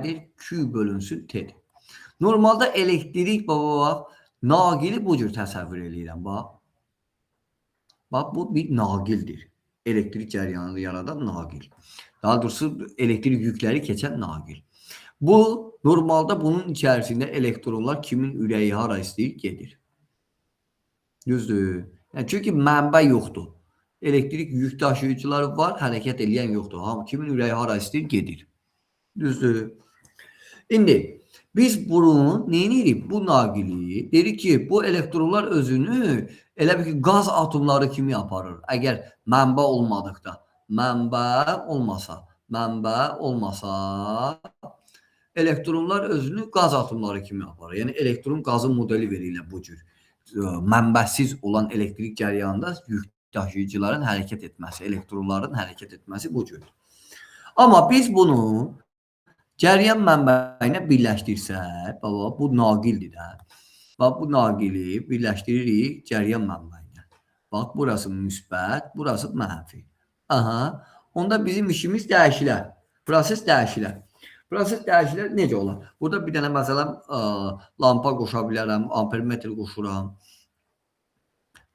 nədir? Q bölünsün T'dir. Normalda elektrik baba naqili bu cür təsəvvür edirəm. Bax bu bir naqildir. Elektrik cəryanını yaradan naqil. Daha doğrusu elektrik yükləri keçən naqil. Bu normalda bunun içərisində elektronlar kimin ürəyi hara istəyir gedir. Düzdür? Yəni, çünki mənbə yoxdur. Elektrik yük daşıyıcıları var, hərəkət edən yoxdur. Kimin ürəyi hara istəyir gedir. Düzdür? İndi biz bunu nə edirik? Bu naqili dedik ki, bu elektronlar özünü elə bir ki, qaz atomları kimi aparır. Əgər mənbə olmadıqda, mənbə olmasa elektronlar özünü qaz atomları kimi aparır. Yəni elektron qazı modeli verirlər bu cür. Mənbəsiz olan elektrik cəryanında yük daşıyıcıların hərəkət etməsi, elektronların hərəkət etməsi bu cürdür. Amma biz bunu cəryan mənbəyinə birləşdirsək, bu naqildir də. Bax, bu naqili birləşdiririk cəryan mənbəyinə. Bax, burası müsbət, burası mənfi. Aha, onda bizim işimiz dəyişilər. Proses dəyişilər. Proses dəyişilər necə olar? Burada bir dənə məsələn lampa qoşa bilərəm, ampermetr qoşuram.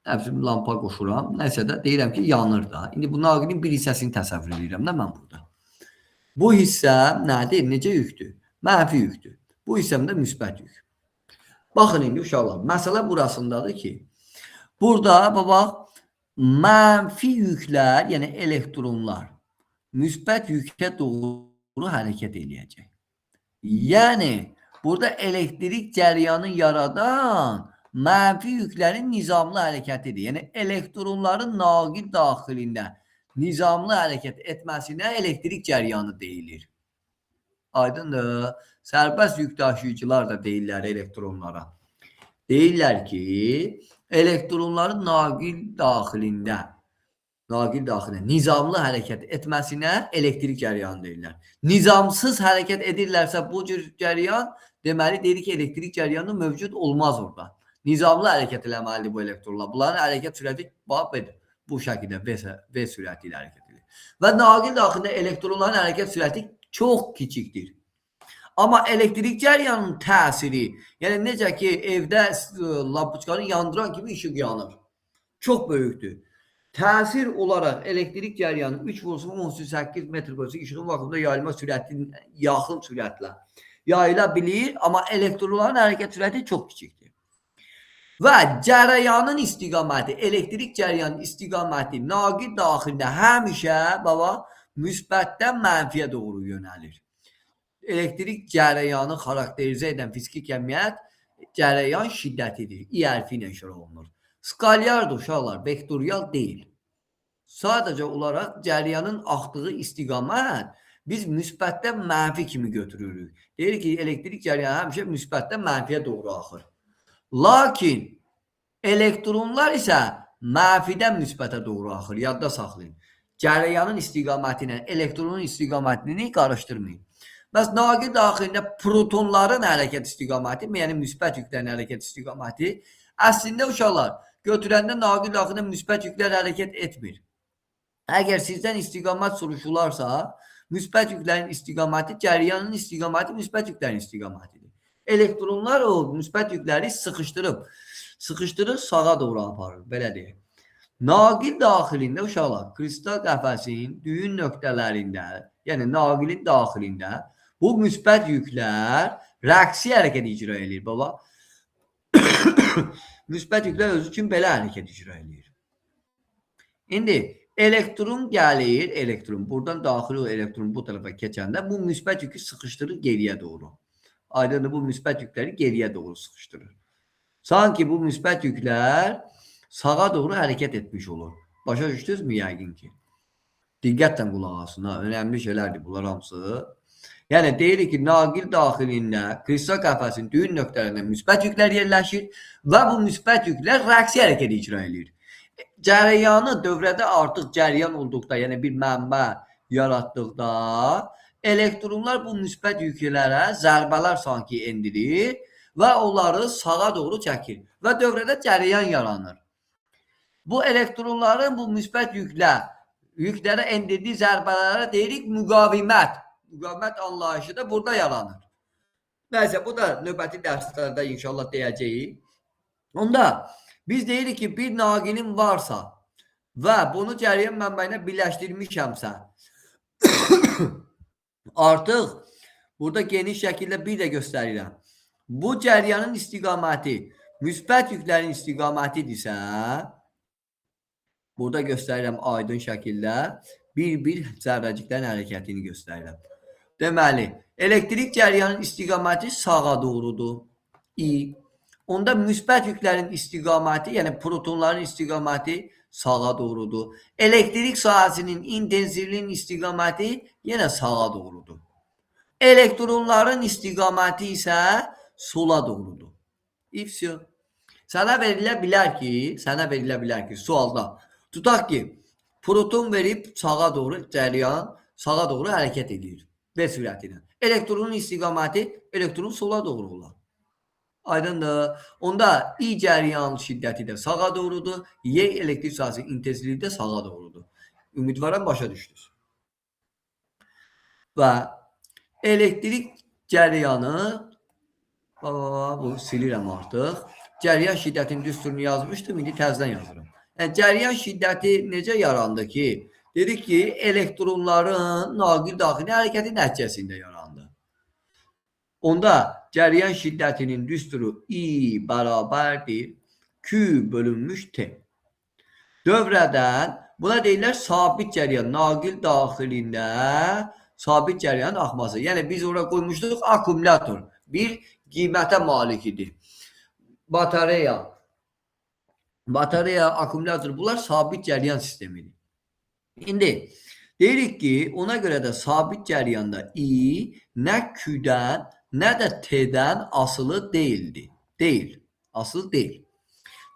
Həbsim lampa qoşuram. Nəsə də deyirəm ki, yanır da. İndi bu naqilin bir hissəsini təsəvvür edirəm də mən burada. Bu hissə nədir? Necə yükdür? Mənfi yükdür. Bu hissəmdə müsbət yük. Baxın indi uşaqlar, məsələ burasındadır ki, burada bax, mənfi yüklər, yəni elektronlar müsbət yükə doğru hərəkət eləyəcək. Yəni, burada elektrik cəryanı yaradan mənfi yüklərin nizamlı hərəkətidir. Yəni, elektronların naqil daxilində nizamlı hərəkət etməsinə elektrik cəryanı deyilir. Aydındır. Sərbəst yük daşıyıcılar da deyirlər elektronlara. Deyirlər ki, elektronların naqil daxilində nizamlı hərəkət etməsinə elektrik cəryanı deyirlər. Nizamsız hərəkət edirlərsə bu cür cəryan, deməli deyir ki, elektrik cəryanı mövcud olmaz orada. Nizamlı hərəkət eləməlidir bu elektronlar. Bunların hərəkət sürəti bu şəkildə V sürəti ilə hərəkət edir. Və naqil daxilində elektronların hərəkət sürəti çox kiçikdir. Amma elektrik cəryanının təsiri, yəni necə ki, evdə lampoçkanı yandıran kimi işıq yanır. Çox böyükdür. Təsir olaraq elektrik cəryanı 3 voltun 18 metr bölünsün işığın vaxtında yayılma sürətinin yaxın sürətlə yayıla bilir, amma elektronların hərəkət sürəti çox kiçikdir. Və cərəyanın istiqaməti, elektrik cəryanın istiqaməti naqil daxilində həmişə müsbətdən mənfiyə doğru yönəlir. Elektrik cərəyanı xarakterizə edən fiziki kəmiyyət cərəyan şiddətidir. İ hərfi ilə işarə olunur. Skalyardır uşaqlar, vektorial deyil. Sadəcə olaraq cəryanın axdığı istiqamət biz müsbətdən mənfi kimi götürürük. Deyir ki, elektrik cəryanı həmişə müsbətdən mənfiyə doğru axır. Lakin elektronlar isə mənfidən müsbətə doğru axır. Yadda saxlayın. Cərəyanın istiqaməti ilə elektronun istiqamətini qarışdırmayın. Bəs naqil daxilində protonların hərəkət istiqaməti, yəni müsbət yüklərin hərəkət istiqaməti, əslində uşaqlar, götürəndə naqil daxilində müsbət yüklər hərəkət etmir. Əgər sizdən istiqamət soruşularsa, müsbət yüklərin istiqaməti, cəryanın istiqaməti müsbət yüklərin istiqamətidir. Elektronlar o müsbət yükləri sıxışdırır, sağa doğru aparır, belə deyək. Naqil daxilində uşaqlar, kristal qəfəsin düyün nöqtələrində, yəni naqilin daxilində bu müsbət yüklər rəqsi hərəkət icra edir, baba. Müsbət yüklər özü üçün belə hərəkət icra edir. İndi elektron gəlir, buradan daxil o elektron bu tərəfə keçəndə bu müsbət yükü sıxışdırır geriyə doğru. Aydındır, bu müsbət yükləri geriyə doğru sıxışdırır. Sanki bu müsbət yüklər sağa doğru hərəkət etmiş olur. Başa düşdünüzmü yəqin ki? Diqqətlə qulaq asın, önəmli şeylərdir bunlar hamısı. Yəni deyirik ki, naqil daxilində kristal qəfəsin düyün nöqtələrində müsbət yüklər yerləşir və bu müsbət yüklər rəqsi hərəkət icra edir. Cərəyanı dövrədə artıq cəryan olduqda, yəni bir mənbə yaratdıqda elektronlar bu müsbət yüklərə zərbələr sanki endirir və onları sağa doğru çəkir və dövrədə cərəyan yaranır. Bu elektronların bu müsbət yüklərə endirdiyi zərbələrə deyirik müqavimət. müqavimət anlayışı da burada yaranır. Nəysə, bu da növbəti dərslərdə inşallah deyəcəyik. Onda biz deyirik ki, bir naqilin varsa və bunu cəryan mənbəyinə birləşdirmişəmsə, artıq burada geniş şəkildə bir də göstərirəm. Bu cəryanın istiqaməti müsbət yüklərin istiqamətidirsə, burada göstərirəm aydın şəkildə bir-bir zərrəciklərin hərəkətini göstərirəm. Deməli, elektrik cəryanın istiqaməti sağa doğrudur. İ. Onda müsbət yüklərin istiqaməti, yəni protonların istiqaməti sağa doğrudur. Elektrik sahəsinin intensivliyinin istiqaməti yenə sağa doğrudur. Elektronların istiqaməti isə sola doğrudur. İfsyo. Sənə verilə bilər ki, sualda tutaq ki, proton verib sağa doğru cəryan, sağa doğru hərəkət edir. V sürəti ilə. Elektronun istiqaməti elektron sola doğru olar. Aydındır. Onda I cəryan şiddəti də sağa doğrudur. Y elektrik sahəsinin intensivliyi də sağa doğrudur. Ümidvaram başa düşdünüz. Və elektrik cəryanı bu silirəm artıq. Cəryan şiddətinin düsturunu yazmışdım, indi təzədən yazıram. Yəni, cəryan şiddəti necə yarandı ki? Dedik ki, elektronların naqil daxili hərəkəti nəticəsində yarandı. Onda cəryan şiddətinin düsturu I bərabərdir Q bölünmüş T. Dövrədən buna deyirlər sabit cəryan, naqil daxilində sabit cəryanın axması. Yəni, biz oraya qoymuşduq akkumulyator. Bir qiymətə malik idi. Batareya, akkumulyator, bunlar sabit cəryan sistemidir. İndi deyirik ki, ona görə də sabit cəryanda I nə Q-dən, nə də T-dən asılı deyildi. Asılı deyil.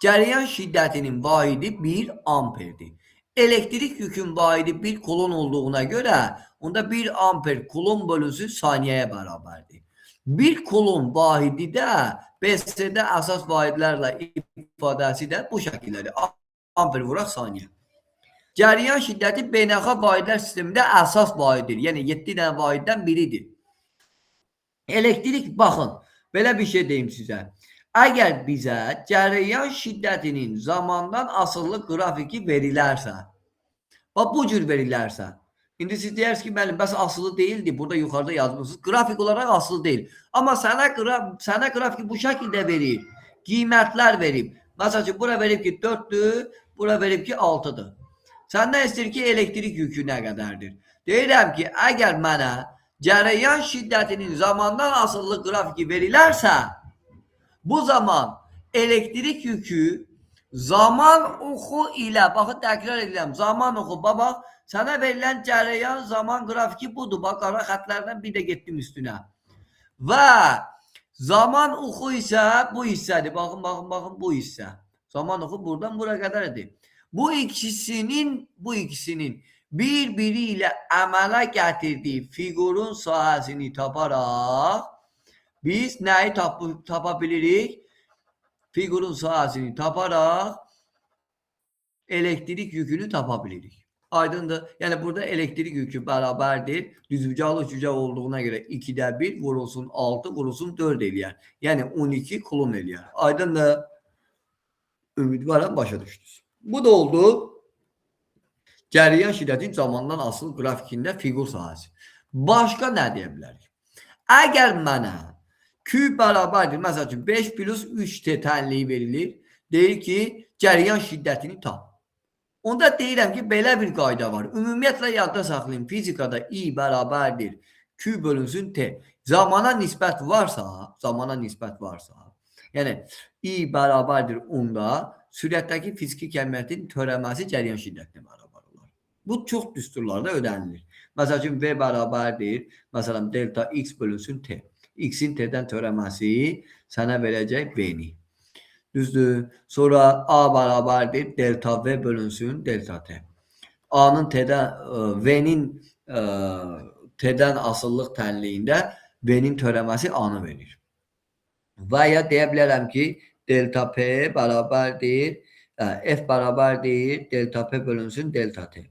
Cəryan şiddətinin vahidi 1 amperdir. Elektrik yükün vahidi 1 kolon olduğuna görə, onda 1 amper kolon bölünsün saniyəyə bərabərdir. 1 kolon vahidi də BSD əsas vahidlərlə ifadəsi də bu şəkillədir. Amper vuraq saniyə. Cəryan şiddəti beynəlxalq vahidlər sistemində əsas vahiddir. Yəni 7 dənə vahiddən biridir. Elektrik, baxın, belə bir şey deyim sizə. Əgər bizə cəryan şiddətinin zamandan asılı qrafiki verilərsə, bu cür verilərsə, indi siz deyirsiniz ki, bəli, bəs asılı deyildi, burada yuxarıda yazmışsınız, qrafik olaraq asılı deyil. Amma sənə qrafiki bu şəkildə verir, qiymətlər verib. Məsəl üçün, bura verib ki 4-dür, bura verib ki 6-dır. Səndən istəyir ki, elektrik yükü nə qədərdir? Deyirəm ki, əgər mənə cəryan şiddətinin zamandan asılı qrafiki verilərsə, bu zaman elektrik yükü zaman oxu ilə, baxın, təkrar edirəm, zaman oxu, bax, sənə verilən cəryan zaman qrafiki budur, bax, qara xətlərdən bir də getdim üstünə. Və zaman oxu isə bu hissədir, baxın, bu hissə. Zaman oxu buradan bura qədərdir. Bu ikisinin bir-biri ilə əmələ gətirdiyi fiqurun sahəsini taparaq biz nəyi tapa bilirik? Fiqurun sahəsini taparaq elektrik yükünü tapa bilirik. Aydındır. Yəni burada elektrik yükü bərabərdir. Düzbucaqlı cücə olduğuna görə 2-də 1 vurulsun 6 vurulsun 4 eləyər. Yəni 12 kulon eləyər. Aydındır. Ümidvaram başa düşdünüz. Bu da oldu cəryan şiddətin zamandan asılı qrafikində fiqur sahəsi. Başqa nə deyə bilərik? Əgər mənə Q bərabərdir, məsəl üçün 5 plus 3T tənliyi verilir, deyir ki, cəryan şiddətini tap. Onda deyirəm ki, belə bir qayda var. Ümumiyyətlə yadda saxlayın, fizikada I bərabərdir Q bölünsün T. Zamana nisbət varsa, yəni I bərabərdir onda, sürətdəki fiziki kəmiyyətin törəməsi cəryan şiddətinə bərabər olar. Bu çox düsturlarda ödənilir. Məsəl üçün V bərabərdir, məsələn delta X bölünsün T. X-in T-dən törəməsi sənə verəcək V-ni. Düzdür. Sonra A bərabərdir, delta V bölünsün delta T. A-nın V-nin T-dən asıllıq tənliyində V-nin törəməsi A-nı verir. Və ya deyə bilərəm ki, delta P bərabərdir, F bərabərdir, delta P bölünsün delta T.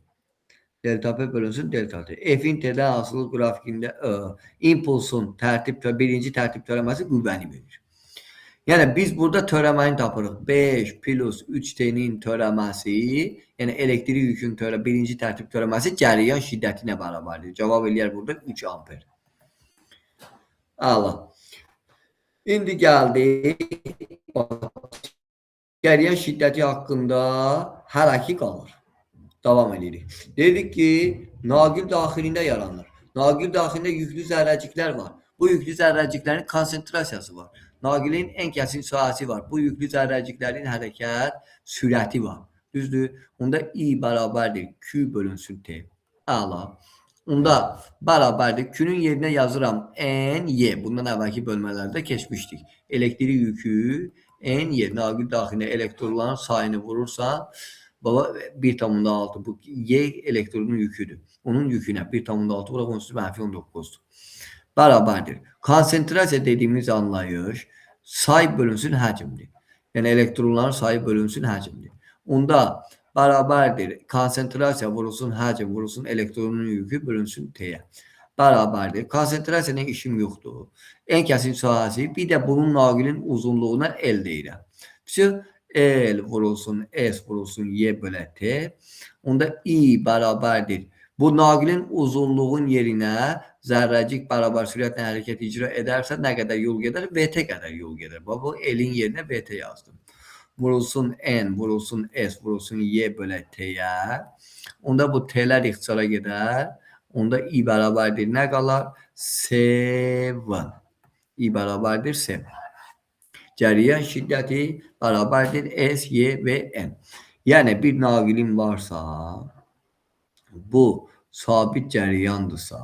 Delta P bölünsün delta T. F'in T'den asılı grafikində impulsun birinci tərtib törəməsi qüvvəni verir. Yəni biz burada törəməni tapırıq. 5 plus 3T'nin törəməsi, yəni elektrik yükün birinci tərtib törəməsi cəryan şiddətinə bərabərdir. Cavab eləyər burada 3 amper. Əla. İndi gəldik. Cəryan şiddəti haqqında hələ ki qalır. Davam edirik. Dedik ki, naqil daxilində yaranır. Naqil daxilində yüklü zərrəciklər var. Bu yüklü zərrəciklərin konsentrasiyası var. Naqilin ən kəsin sahəsi var. Bu yüklü zərrəciklərin hərəkət sürəti var. Düzdür? Onda I bərabərdir. Q bölünsün T. Əla. Onda bərabərdir. Q-nün yerinə yazıram N-Y. Bundan əvvəlki bölmələrdə keçmişdik. Elektrik yükü N-Y. Naqil daxilində elektronların sayını vurursan, baba 1,6 bu Y elektronun yüküdür. Onun yükünə 1,6 bura qonşusu -19'dur. Bərabərdir. Konsentrasiya dediyimiz anlayış say bölünsün həcmdir. Yəni elektronların sayı bölünsün həcmdir. Onda bərabərdir. Konsentrasiya vurulsun həcm vurulsun elektronun yükü bölünsün T'yə. Bərabərdir. Konsentrasiyanın işim yoxdur. Ən kəsin sahəsi bir də bunun naqilin uzunluğuna L deyirəm. L vurulsun, S vurulsun, Y bölə T. Onda I bərabərdir. Bu naqilin uzunluğun yerinə zərrəcik bərabər sürətlə hərəkət icra edərsə nə qədər yol gedər? VT qədər yol gedər. Bu L-in yerinə VT yazdım. Vurulsun N, vurulsun S, vurulsun Y bölə T'yə. Onda bu T'lər ixtisara gedər. Onda I bərabərdir. Nə qalar? S1. I bərabərdir S1. Cəryan şiddəti bərabərdir S, Y və N. Yəni bir naqilin varsa, bu sabit cəriyandırsa,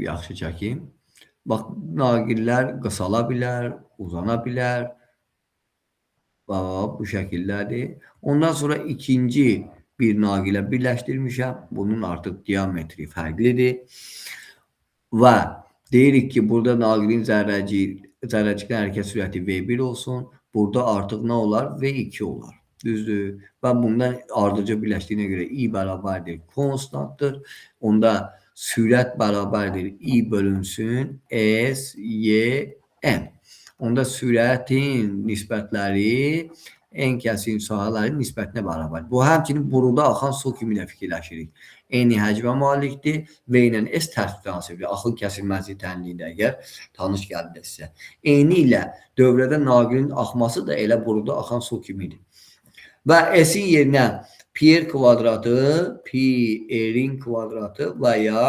yaxşı çəkim. Bax, naqillər qısala bilər, uzana bilər. Bu şəkildədir. Ondan sonra ikinci bir naqilə birləşdirmişəm. Bunun artıq diametri fərqlidir. Və deyirik ki, burada naqilin zərrəciklərin hərəkət sürəti V1 olsun. Burada artıq nə olar? V2 olar. Düzdür. Və bundan ardıcı birləşdiyinə görə I bərabərdir konstantdır. Onda sürət bərabərdir I bölünsün S, Y, N. Onda sürətin nisbətləri ən kəsin sahələrin nisbətinə bərabər. Bu həmçinin buruda axan su kimi də fikirləşirik. Eyni həcmə malikdir. V ilə S tərs mütənasibdir. Axın kəsilməzliyi tənliyində əgər tanış gəldi sizə. Eyni ilə dövrədə naqilin axması da elə buruda axan su kimidir. Və S-in yerinə P-R kvadratı, P-R-in kvadratı və ya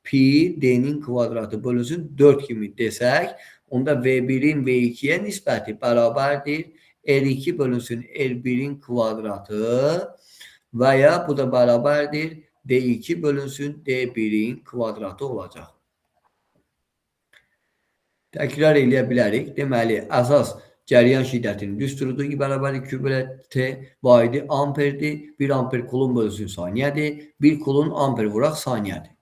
P-D-nin kvadratı bölünsün 4 kimi desək, onda V1-in V2-yə nisbəti bərabərdir. R2 bölünsün R1-in kvadratı və ya bu da bərabərdir. D2 bölünsün D1-in kvadratı olacaq. Təkrar eləyə bilərik. Deməli, əsas cəryan şiddətinin düsturudur. I bərabərdir Q bölə T vahidi amperdir. 1 amper kulon bölünsün saniyədir. 1 kulon amper vuraq saniyədir.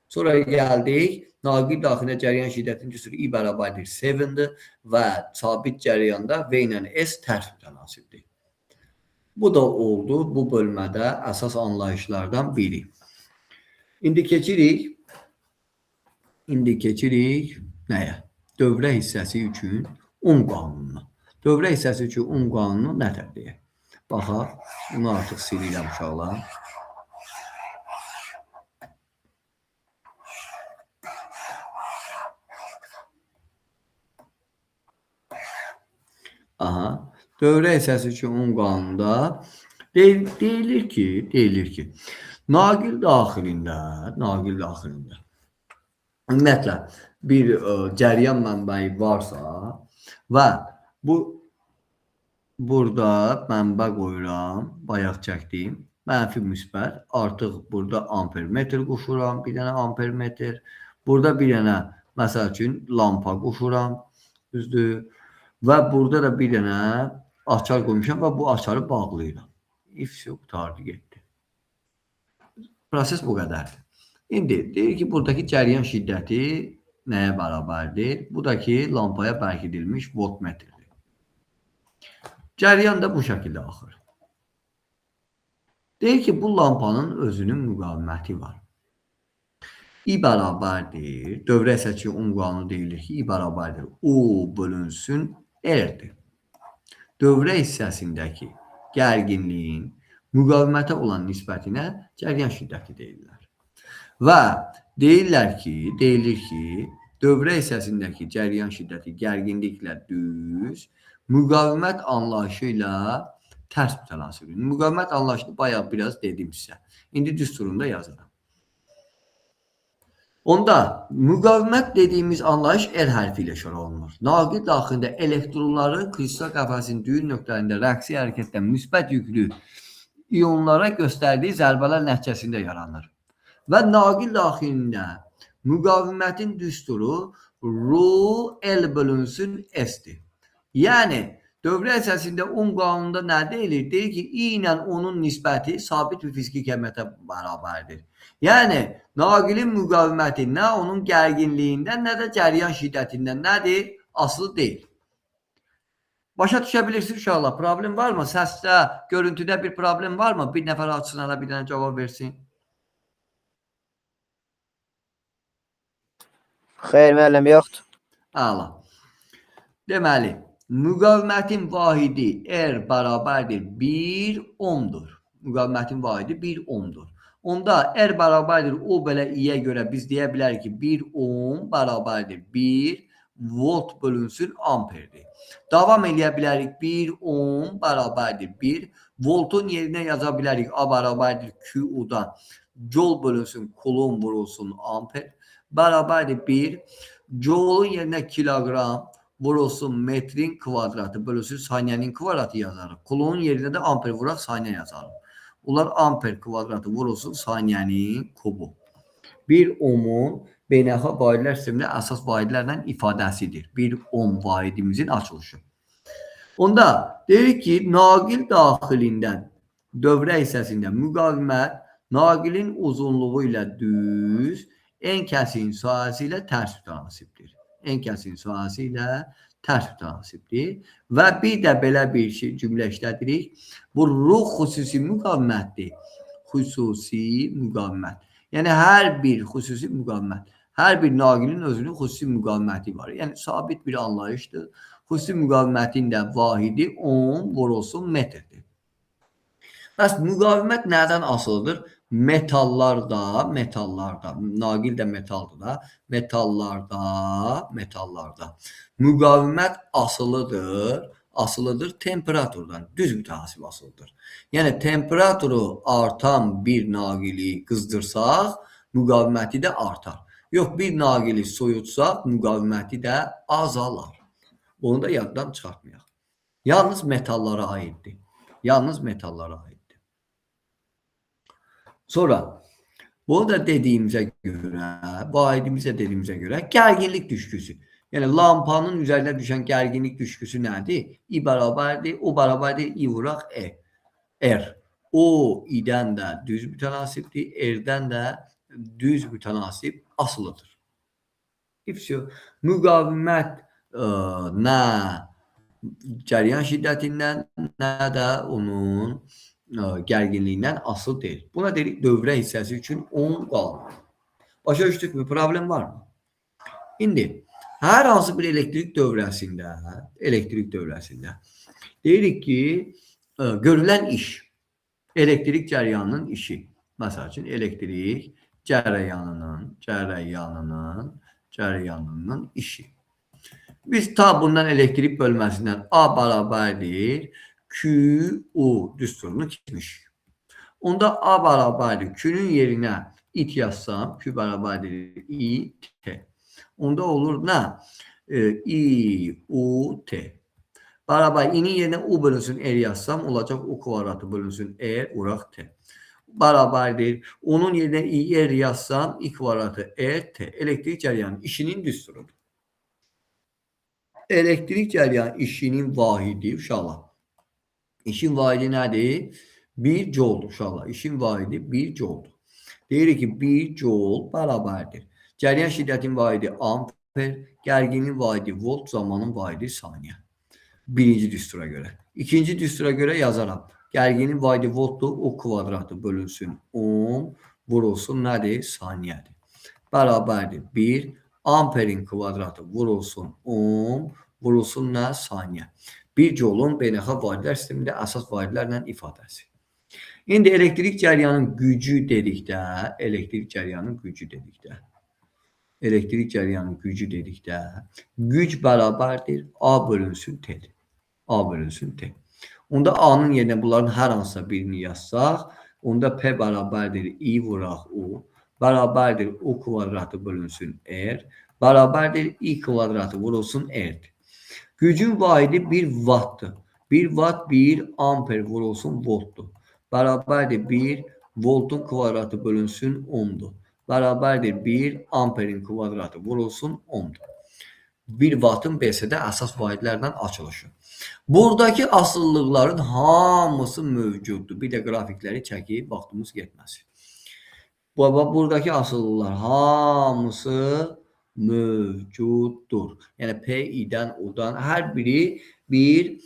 Sonra gəldik. Naqil daxilində cəryan şiddətinin düsturu I bərabərdir 7-dir və sabit cəryanda V ilə S tərs mütənasibdir. Bu da oldu bu bölmədə əsas anlayışlardan biri. İndi keçirik nəyə? Dövrə hissəsi üçün qanununa. Dövrə hissəsi üçün qanunu nədir deyə. Baxaq, bunu artıq silirəm uşaqlar. Dövrə hissəsi üçün qanunda deyilir ki, naqil daxilində ümumiyyətlə bir cəryan mənbəyi varsa və burada mənbə qoyuram, bayaq çəkdim, mənfi müsbət, artıq burada ampermetr qoşuram, bir dənə ampermetr, burada bir dənə məsəl üçün lampa qoşuram, düzdür, və burada da bir dənə açar qoymuşam və bu açarı bağlayıram. İfsi qutardı, getdi. Proses bu qədərdir. İndi deyir ki, buradakı cəryan şiddəti nəyə bərabərdir? Bu da ki, lampaya bərkidilmiş voltmetrdir. Cəryan da bu şəkildə axır. Deyir ki, bu lampanın özünün müqaviməti var. I bərabərdir. Dövrə əsasçı ünvanı deyilir ki, I bərabərdir. O bölünsün R-dir. Dövrə hissəsindəki gərginliyin müqavimətə olan nisbətinə cəryan şiddəti deyirlər. Və deyilir ki, dövrə hissəsindəki cəryan şiddəti gərginliklə düz, müqavimət anlayışı ilə tərs mütənasibdir. Müqavimət anlayışını bayaq biraz dedim sizə. İndi düsturunda yazıram. Onda müqavimət dediyimiz anlayış R hərfi ilə şərh olunur. Naqil daxilində elektronların kristal qəfəsinin düyün nöqtələrində rəqsi hərəkətdən müsbət yüklü ionlara göstərdiyi zərbələr nəticəsində yaranır. Və naqil daxilində müqavimətin düsturu ρ L bölünsün S-dir. Yəni, dövrə əsasında qanununda nə deyilir? Deyir ki, I ilə onun nisbəti sabit bir fiziki kəmiyyətə bərabərdir. Yəni, naqilin müqaviməti nə onun gərginliyindən, nə də cəryan şiddətindən nədir? Asılı deyil. Başa düşə bilirsiniz uşaqlar, problem varmı? Səsdə, görüntüdə bir problem varmı? Bir nəfər açsın, hələ bir dənə cavab versin. Xeyr, müəllim, yoxdur. Əla. Deməli, müqavimətin vahidi R bərabərdir 1 ohmdur. Müqavimətin vahidi 1 ohmdur. Onda R bərabərdir O belə İyə görə biz deyə bilərik ki, 1 ohm bərabərdir 1 volt bölünsün amperdir. Davam edə bilərik 1 ohm bərabərdir 1 voltun yerinə yaza bilərik A bərabərdir Q-dan joule bölünsün kulon vurulsun amper bərabərdir 1 joule-un yerinə kiloqram vurulsun metrin kvadratı bölünsün saniyənin kvadratı yazarıq. Kulonun yerinə də amper vuraq saniyə yazarıq. Bunlar amper kvadratı vurulsun saniyənin kubu. 1 ohmun beynəlxalq vahidlər sistemində əsas vahidlərlə ifadəsidir. 1 ohm vahidimizin açılışı. Onda deyirik ki, naqil daxilindən dövrə hissəsində müqavimət naqilin uzunluğu ilə düz en kəsin sahəsi ilə tərs mütənasibdir. En kəsin sahəsi ilə tərs mütənasibdir. Və bir də belə bir cümlə işlədirik. Bu ruh xüsusi müqavimətdir. Xüsusi müqavimət. Yəni, hər bir xüsusi müqavimət. Hər bir naqilin özünün xüsusi müqaviməti var. Yəni, sabit bir anlayışdır. Xüsusi müqavimətin də vahidi ohm vurulsun metrdir. Bəs müqavimət nədən asılıdır? Metallarda, naqil də metaldır da, metallarda müqavimət asılıdır temperaturdan, düz mütənasib asılıdır. Yəni, temperaturu artan bir naqili qızdırsaq, müqaviməti də artar. Yox, bir naqili soyutsaq, müqaviməti də azalar. Onu da yaddan çıxartmayaq. Yalnız metallara aiddir. Sonra, bunu da dediyimizə görə, vahidimizə dediyimizə görə gərginlik düşküsü. Yəni, lampanın üzərinə düşən gərginlik düşküsü nədir? I bərabərdir, O bərabərdir, I vuraq E. R. O, İdən də düz mütənasibdir, R'dən də düz mütənasib asılıdır. Müqavimət nə cəryan şiddətindən, nə də onun gərginliyindən asıl deyil. Buna deyirik dövrə hissəsi üçün ohm qanunu. Başa düşdükmü? Problem var mı? İndi hər hansı bir elektrik dövrəsində deyirik ki, görülən iş, elektrik cəryanının işi. Məsəl üçün, elektrik cəryanının işi. Biz ta bundan elektrik bölməsindən A bərabərdir Q-U düsturunu keçmişik. Onda A bərabərdir Q-nun yerinə it yazsam, Q bərabərdir I-T. Onda olur nə? I-U-T. Bərabər I-nin yerinə U bölünsün R yazsam, olacaq U kvadratı bölünsün R, uraq T. Bərabərdir. Onun yerinə I-R yazsam, I kvadratı R-T. Elektrik cəryanın işinin düsturudur. Elektrik cəryanın işinin vahidi, uşaqlar. İşin vahidi nədir? 1 jouldur, uşaqlar. İşin vahidi 1 jouldur. Deyirik ki, 1 joule bərabərdir. Cəryan şiddətin vahidi amper, gərginliyin vahidi volt, zamanın vahidi saniyə. Birinci düstura göre. İkinci düstura göre yazaram. Gerginin vaydı voltdur. O kvadratı bölünsün 10 vurulsun nədir? Saniyədir. Bərabərdir 1. Amperin kvadratı vurulsun 10 vurulsun nə? Saniyə. 1 joulun beynəlxalq vaidlər sistemində əsas vaidlərlə ifadəsi. İndi elektrik cəryanın gücü dedikdə, güc bərabərdir A bölünsün T'dir. A bölünsün T. Onda A'nın yerinə bunların hər hansısa birini yazsaq, onda P bərabərdir I vuraq U, bərabərdir U kvadratı bölünsün R, bərabərdir I kvadratı vurulsun R'dir. Gücün vahidi 1 wattdır. 1 watt 1 amper vurulsun voltdur. Bərabərdir 1 voltun kvadratı bölünsün 10'dur. Bərabərdir 1 amperin kvadratı vurulsun 10'dur. 1 wattın BSD əsas vahidlərdən açılışı. Buradakı asıllıqların hamısı mövcuddur. Bir də qrafikləri çəkib vaxtımız getməsin. Buradakı asıllıqlar hamısı mövcuddur. Yəni P-dən, O-dan hər biri bir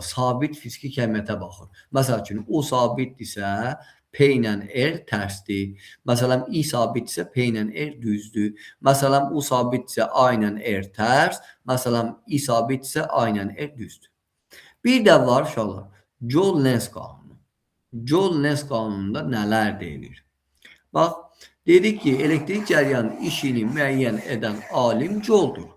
sabit fiziki kəmiyyətə baxır. Məsəl üçün, O sabitdirsə, P ilə R tərsdir. Məsələn, I sabitdirsə, P ilə R düzdür. Məsələn, U sabitdirsə, A ilə R tərs. Məsələn, I sabitdirsə, A ilə R düzdür. Bir də var uşaqlar, Joule-Lenz qanunu. Joule-Lenz qanununda nələr deyilir? Bax, dedik ki, elektrik cəryanın işini müəyyən edən alim Joule-dur.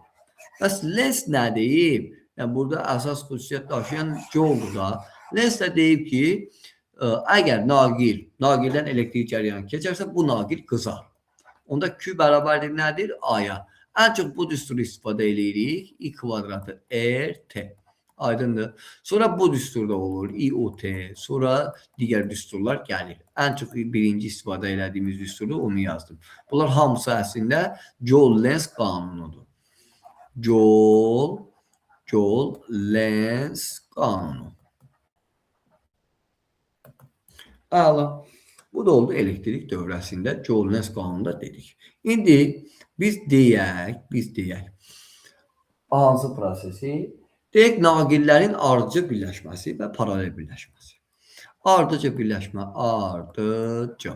Bəs Lenz nə deyib? Yəni, burada əsas xüsusiyyət daşıyan Joule-dur da. Lenz də deyib ki, əgər naqildən elektrik cəryanı keçərsə, bu naqil qızar. Onda Q bərabərdir nədir? A-ya. Ən çox bu düsturu istifadə edirik. I kvadratı R-T. Aydındır. Sonra bu düsturda olur. IOT. Sonra digər düsturlar gəlir. Ən çox birinci istifadə elədiyimiz düsturda onu yazdım. Bunlar hamısı əslində Joule-Lenz qanunudur. Joule-Lenz qanunu. Əla. Bu da oldu elektrik dövrəsində Joule-Lenz qanununda dedik. İndi biz deyək hansı prosesi? Deyək, naqillərin ardıcı birləşməsi və paralel birləşməsi. Ardıcı birləşmə, ardıcı.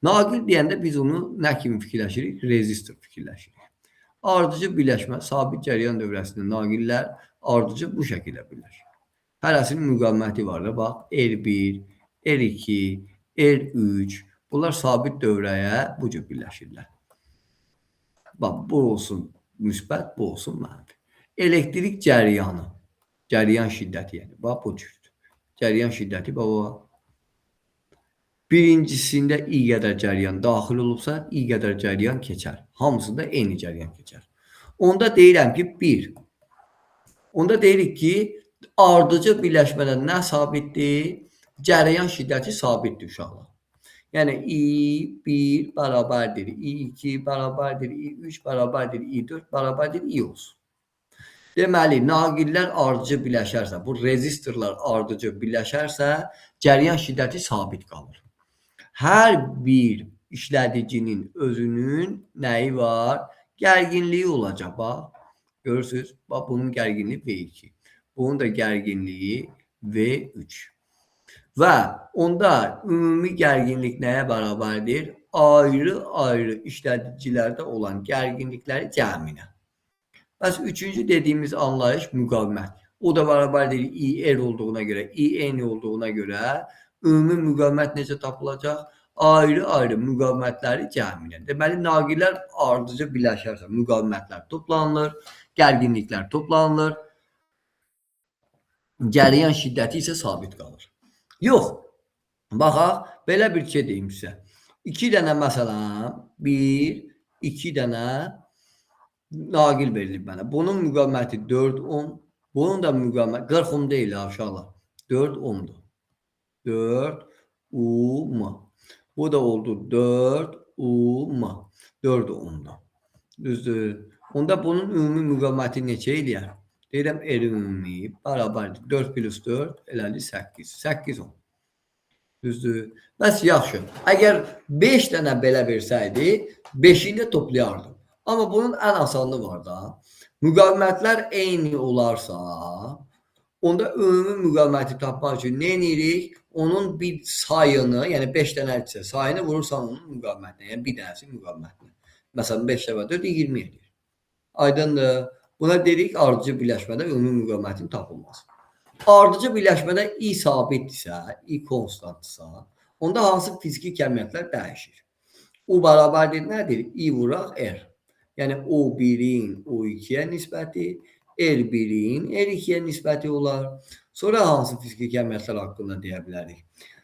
Naqil deyəndə biz onu nə kimi fikirləşirik? Rezistor fikirləşirik. Ardıcı birləşmə, sabit cəryan dövrəsində naqillər ardıcı bu şəkildə birləşir. Hərəsinin müqaviməti var da, bax, R1, R2, R3, bunlar sabit dövrəyə bu cür birləşirlər. Bax, bu olsun müsbət, bu olsun mənfi. Elektrik cəryanı, cəryan şiddəti yəni, bax bu cürdür. Cəryan şiddəti, bax, birincisində I qədər cəryan daxil olubsa, I qədər cəryan keçər. Hamısında eyni cəryan keçər. Onda deyirəm ki, 1. Onda deyirik ki, ardıcı birləşmədə nə sabitdir? Cəryan şiddəti sabitdir uşaqlar. Yəni, I1 bərabərdir, I2 bərabərdir, I3 bərabərdir, I4 bərabərdir, I olsun. Deməli, naqillər ardıcı birləşərsə, bu rezistorlar ardıcı birləşərsə, cəryan şiddəti sabit qalır. Hər bir işlədicinin özünün nəyi var? Gərginliyi olacaq, bax. Görürsünüz, bax, bunun gərginliyi V2. Bunun da gərginliyi V3. Və onda ümumi gərginlik nəyə bərabərdir? Ayrı-ayrı işlədicilərdə olan gərginlikləri cəminə. Bəs üçüncü dediyimiz anlayış müqavimət. O da bərabərdir IR olduğuna görə, IN olduğuna görə ümumi müqavimət necə tapılacaq? Ayrı-ayrı müqavimətləri cəminə. Deməli, naqillər ardıcı birləşərsə müqavimətlər toplanılır, gərginliklər toplanılır, cəryan şiddəti isə sabit qalır. Yox, baxaq, belə bir şey deyim sizə. 2 dənə məsələn, 1, 2 dənə naqil verilib mənə. Bunun müqaviməti 4 ohm, bunun da müqaviməti 40 ohm deyil ha uşaqlar. 4 ohmdur. 4 ohm. Bu da oldu 4 ohm. 4 ohmdur. Düzdür. Onda bunun ümumi müqaviməti neçə eləyər? Deyirəm, ümumi bərabərdir. 4 plus 4 elədi 8. 8 ohm. Düzdür. Bəs yaxşı. Əgər 5 dənə belə versəydi, 5'ini də toplayardım. Amma bunun ən asanlığı var da. Müqavimətlər eyni olarsa, Onda ümumi müqaviməti tapmaq üçün nə edirik? Onun bir sayını, yəni 5 dənədirsə, sayını vurursan onun müqavimətinə, yəni bir dənəsi müqavimətinə. Məsələn 5 dəfə 4 20 edir. Aydındır. Buna dedik ardıcı birləşmədə ümumi müqavimətin tapılması. Ardıcı birləşmədə i sabitdirsə, i konstantdırsa, onda hansı fiziki kəmiyyətlər dəyişir? U bərabərdir nədir? I vuraq R. Yəni O1-in O2-yə nisbəti, R1-in R2-yə nisbəti olar. Sonra hansı fiziki kəmiyyətlər haqqında deyə bilərik?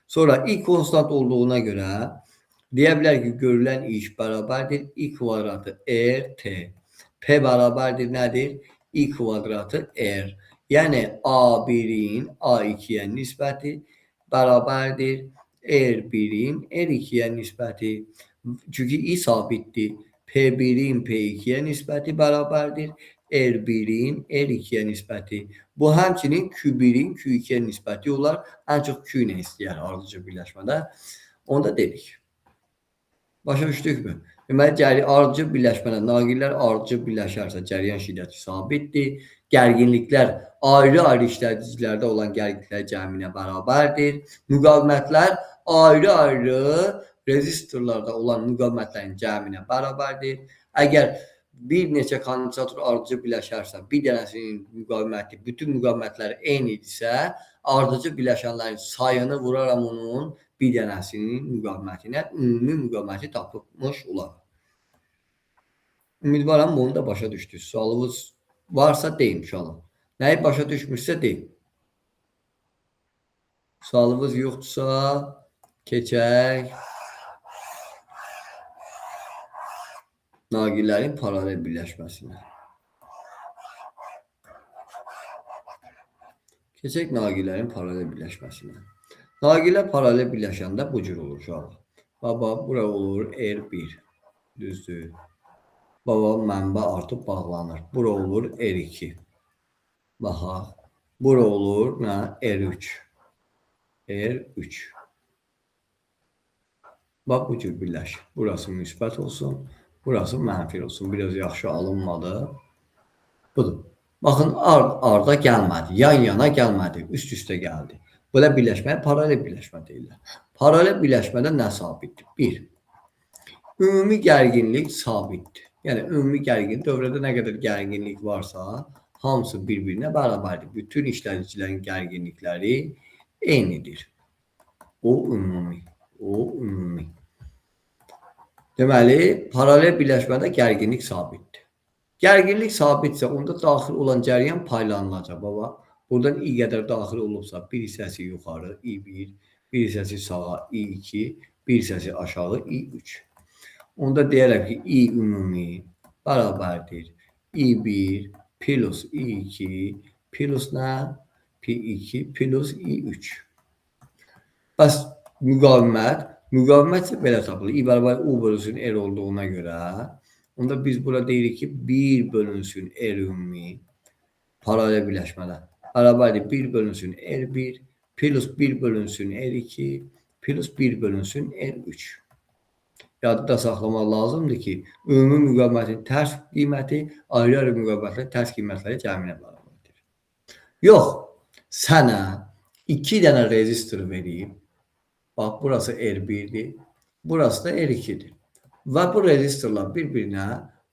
Sonra i konstant olduğuna görə deyə bilərik ki, görülən iş bərabərdir i kvadratı RT. P bərabərdir nədir? I kvadratı R. Yəni A1-in A2-yə nisbəti bərabərdir R1-in R2-yə nisbəti. Çünki i sabitdir. P1-in P2-yə nisbəti bərabərdir R1-in R2-yə nisbəti. Bu həmçinin Q1-in Q2-yə nisbəti olar. Ən çox Q ilə istəyər ardıcı birləşmədə. Onu da dedik. Başa düşdükmü? Deməli, ardıcı birləşmədə naqillər ardıcı birləşərsə cəryan şiddəti sabitdir. Gərginliklər ayrı-ayrı işlədicilərdə olan gərginliklər cəminə bərabərdir. Müqavimətlər ayrı-ayrı rezistorlarda olan müqavimətlərin cəminə bərabərdir. Əgər bir neçə kondensator ardıcı birləşərsə, bir dənəsinin müqaviməti, bütün müqavimətlər eynidirsə, ardıcı birləşənlərin sayını vuraram onun bir dənəsinin müqavimətinə, ümumi müqaviməti tapılmış olar. Ümidvaram bunu da başa düşdünüz. Sualınız varsa deyin inşallah. Nəyi başa düşmüşsə deyin. Sualınız yoxdursa keçək naqillərin paralel birləşməsinə. Keçək naqillərin paralel birləşməsinə. Naqillər paralel birləşəndə bu cür olur uşaqlar. Baba, bura olur R1. Düzdür. Baba, mənbə artıb bağlanır. Bura olur R2. Baxaq. Bura olur R3. R3. Bax, bu cür birləşir. Burası müsbət olsun. Burası mənfi olsun. Biraz yaxşı alınmadı. Budur. Baxın, arda gəlmədi. Yan-yana gəlmədi. Üst-üstə gəldi. Belə birləşməyə paralel birləşmə deyirlər. Paralel birləşmədə nə sabitdir? 1. Ümumi gərginlik sabitdir. Yəni, ümumi gərginlik, dövrədə nə qədər gərginlik varsa, hamısı bir-birinə bərabərdir. Bütün işlədicilərin gərginlikləri eynidir. O ümumi. O ümumi. Deməli, paralel birləşmədə gərginlik sabitdir. Gərginlik sabitsə, onda daxil olan cəryan paylanılacaq. Baba, buradan i qədər daxil olubsa, bir hissəsi yuxarı, i1, bir hissəsi sağa, i2, bir hissəsi aşağı, i3. Onda deyərəm ki, i ümumi bərabərdir. i1 plus i2 plus nə? P2 plus i3. Bəs müqavimət isə belə tapılır. I bərabər U bölünsün R olduğuna görə, onda biz burada deyirik ki, 1 bölünsün R ümumi paralel birləşmədə bərabərdir 1 bölünsün R1 plus 1 bölünsün R2 plus 1 bölünsün R3. Yadda saxlamaq lazımdır ki, ümumi müqavimətin tərs qiyməti ayrı-ayrı müqavimətlərin tərs qiymətləri cəminə bərabərdir. Yox, sənə 2 dənə rezistor verib, bax, burası R1'dir, burası da R2'dir. Və bu rezistorlar bir-birinə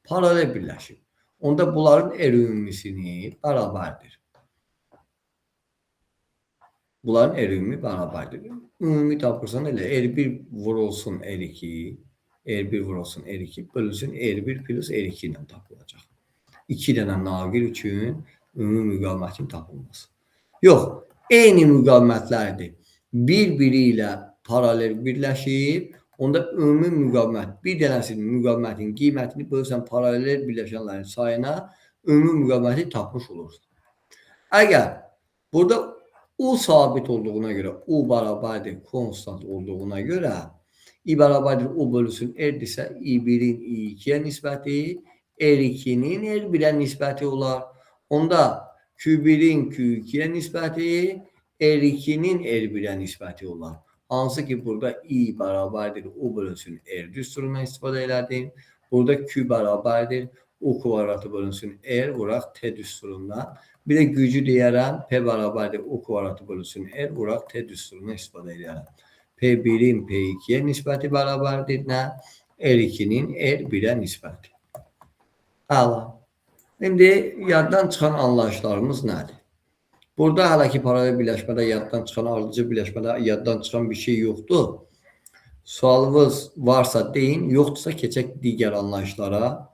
paralel birləşib. Onda bunların R ümumisini bərabərdir. Bunların R ümumi bərabərdir. Ümumi tapırsan elə R1 vurulsun R2, R1 vurulsun R2 bölünsün R1 plus R2 ilə tapılacaq. 2 dənə naqil üçün ümumi müqavimətin tapılması. Yox, eyni müqavimətlərdir. Bir-biri ilə paralel birləşib, onda ümumi müqavimət, bir dənəsinin müqavimətinin qiymətini bölsən paralel birləşənlərin sayına ümumi müqaviməti tapmış olursun. Əgər burada U sabit olduğuna görə, U bərabərdir konstant olduğuna görə, I bərabərdir U bölünsün R-dirsə, I1-in I2-yə nisbəti, R2-nin R1-ə nisbəti olar. Onda Q1-in Q2-yə nisbəti, R2-nin R1-ə nisbəti olar. Hansı ki, burada I bərabərdir U bölünsün R düsturundan istifadə elədim. Burada Q bərabərdir U kvadratı bölünsün R vuraq T düsturundan. Bir de gücü deyərəm. P bərabərdir O kvadratı bölünsün R vuraq T düsturunu istifadə edərəm. P1'in P2'ye nisbəti bərabərdir nə? R2'nin R1'ə nisbəti. Əla. İndi yaddan çıxan anlayışlarımız nədir? Burada hələ ki paralel birləşmədə yaddan çıxan, ardıcıl birləşmədə yaddan çıxan bir şey yoxdur. Sualınız varsa deyin, yoxdursa keçək digər anlayışlara.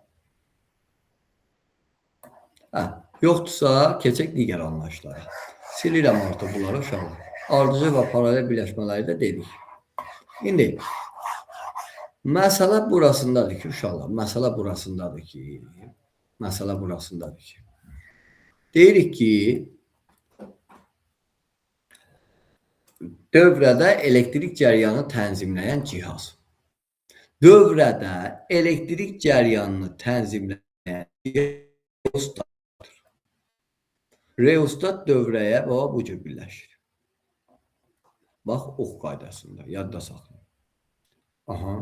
Yoxdursa keçək digər anlayışlara. Silirəm artıq bunları uşaqlar. Ardıcıl və paralel birləşmələri də dedik. İndi məsələ burasındadır ki uşaqlar, məsələ burasındadır ki. Deyirik ki dövrədə elektrik cəryanı tənzimləyən cihaz. Dövrədə elektrik cəryanını tənzimləyən reostatdır. Reostat dövrəyə bu cür birləşir. Bax, ox qaydasında, yadda saxlayın. Aha.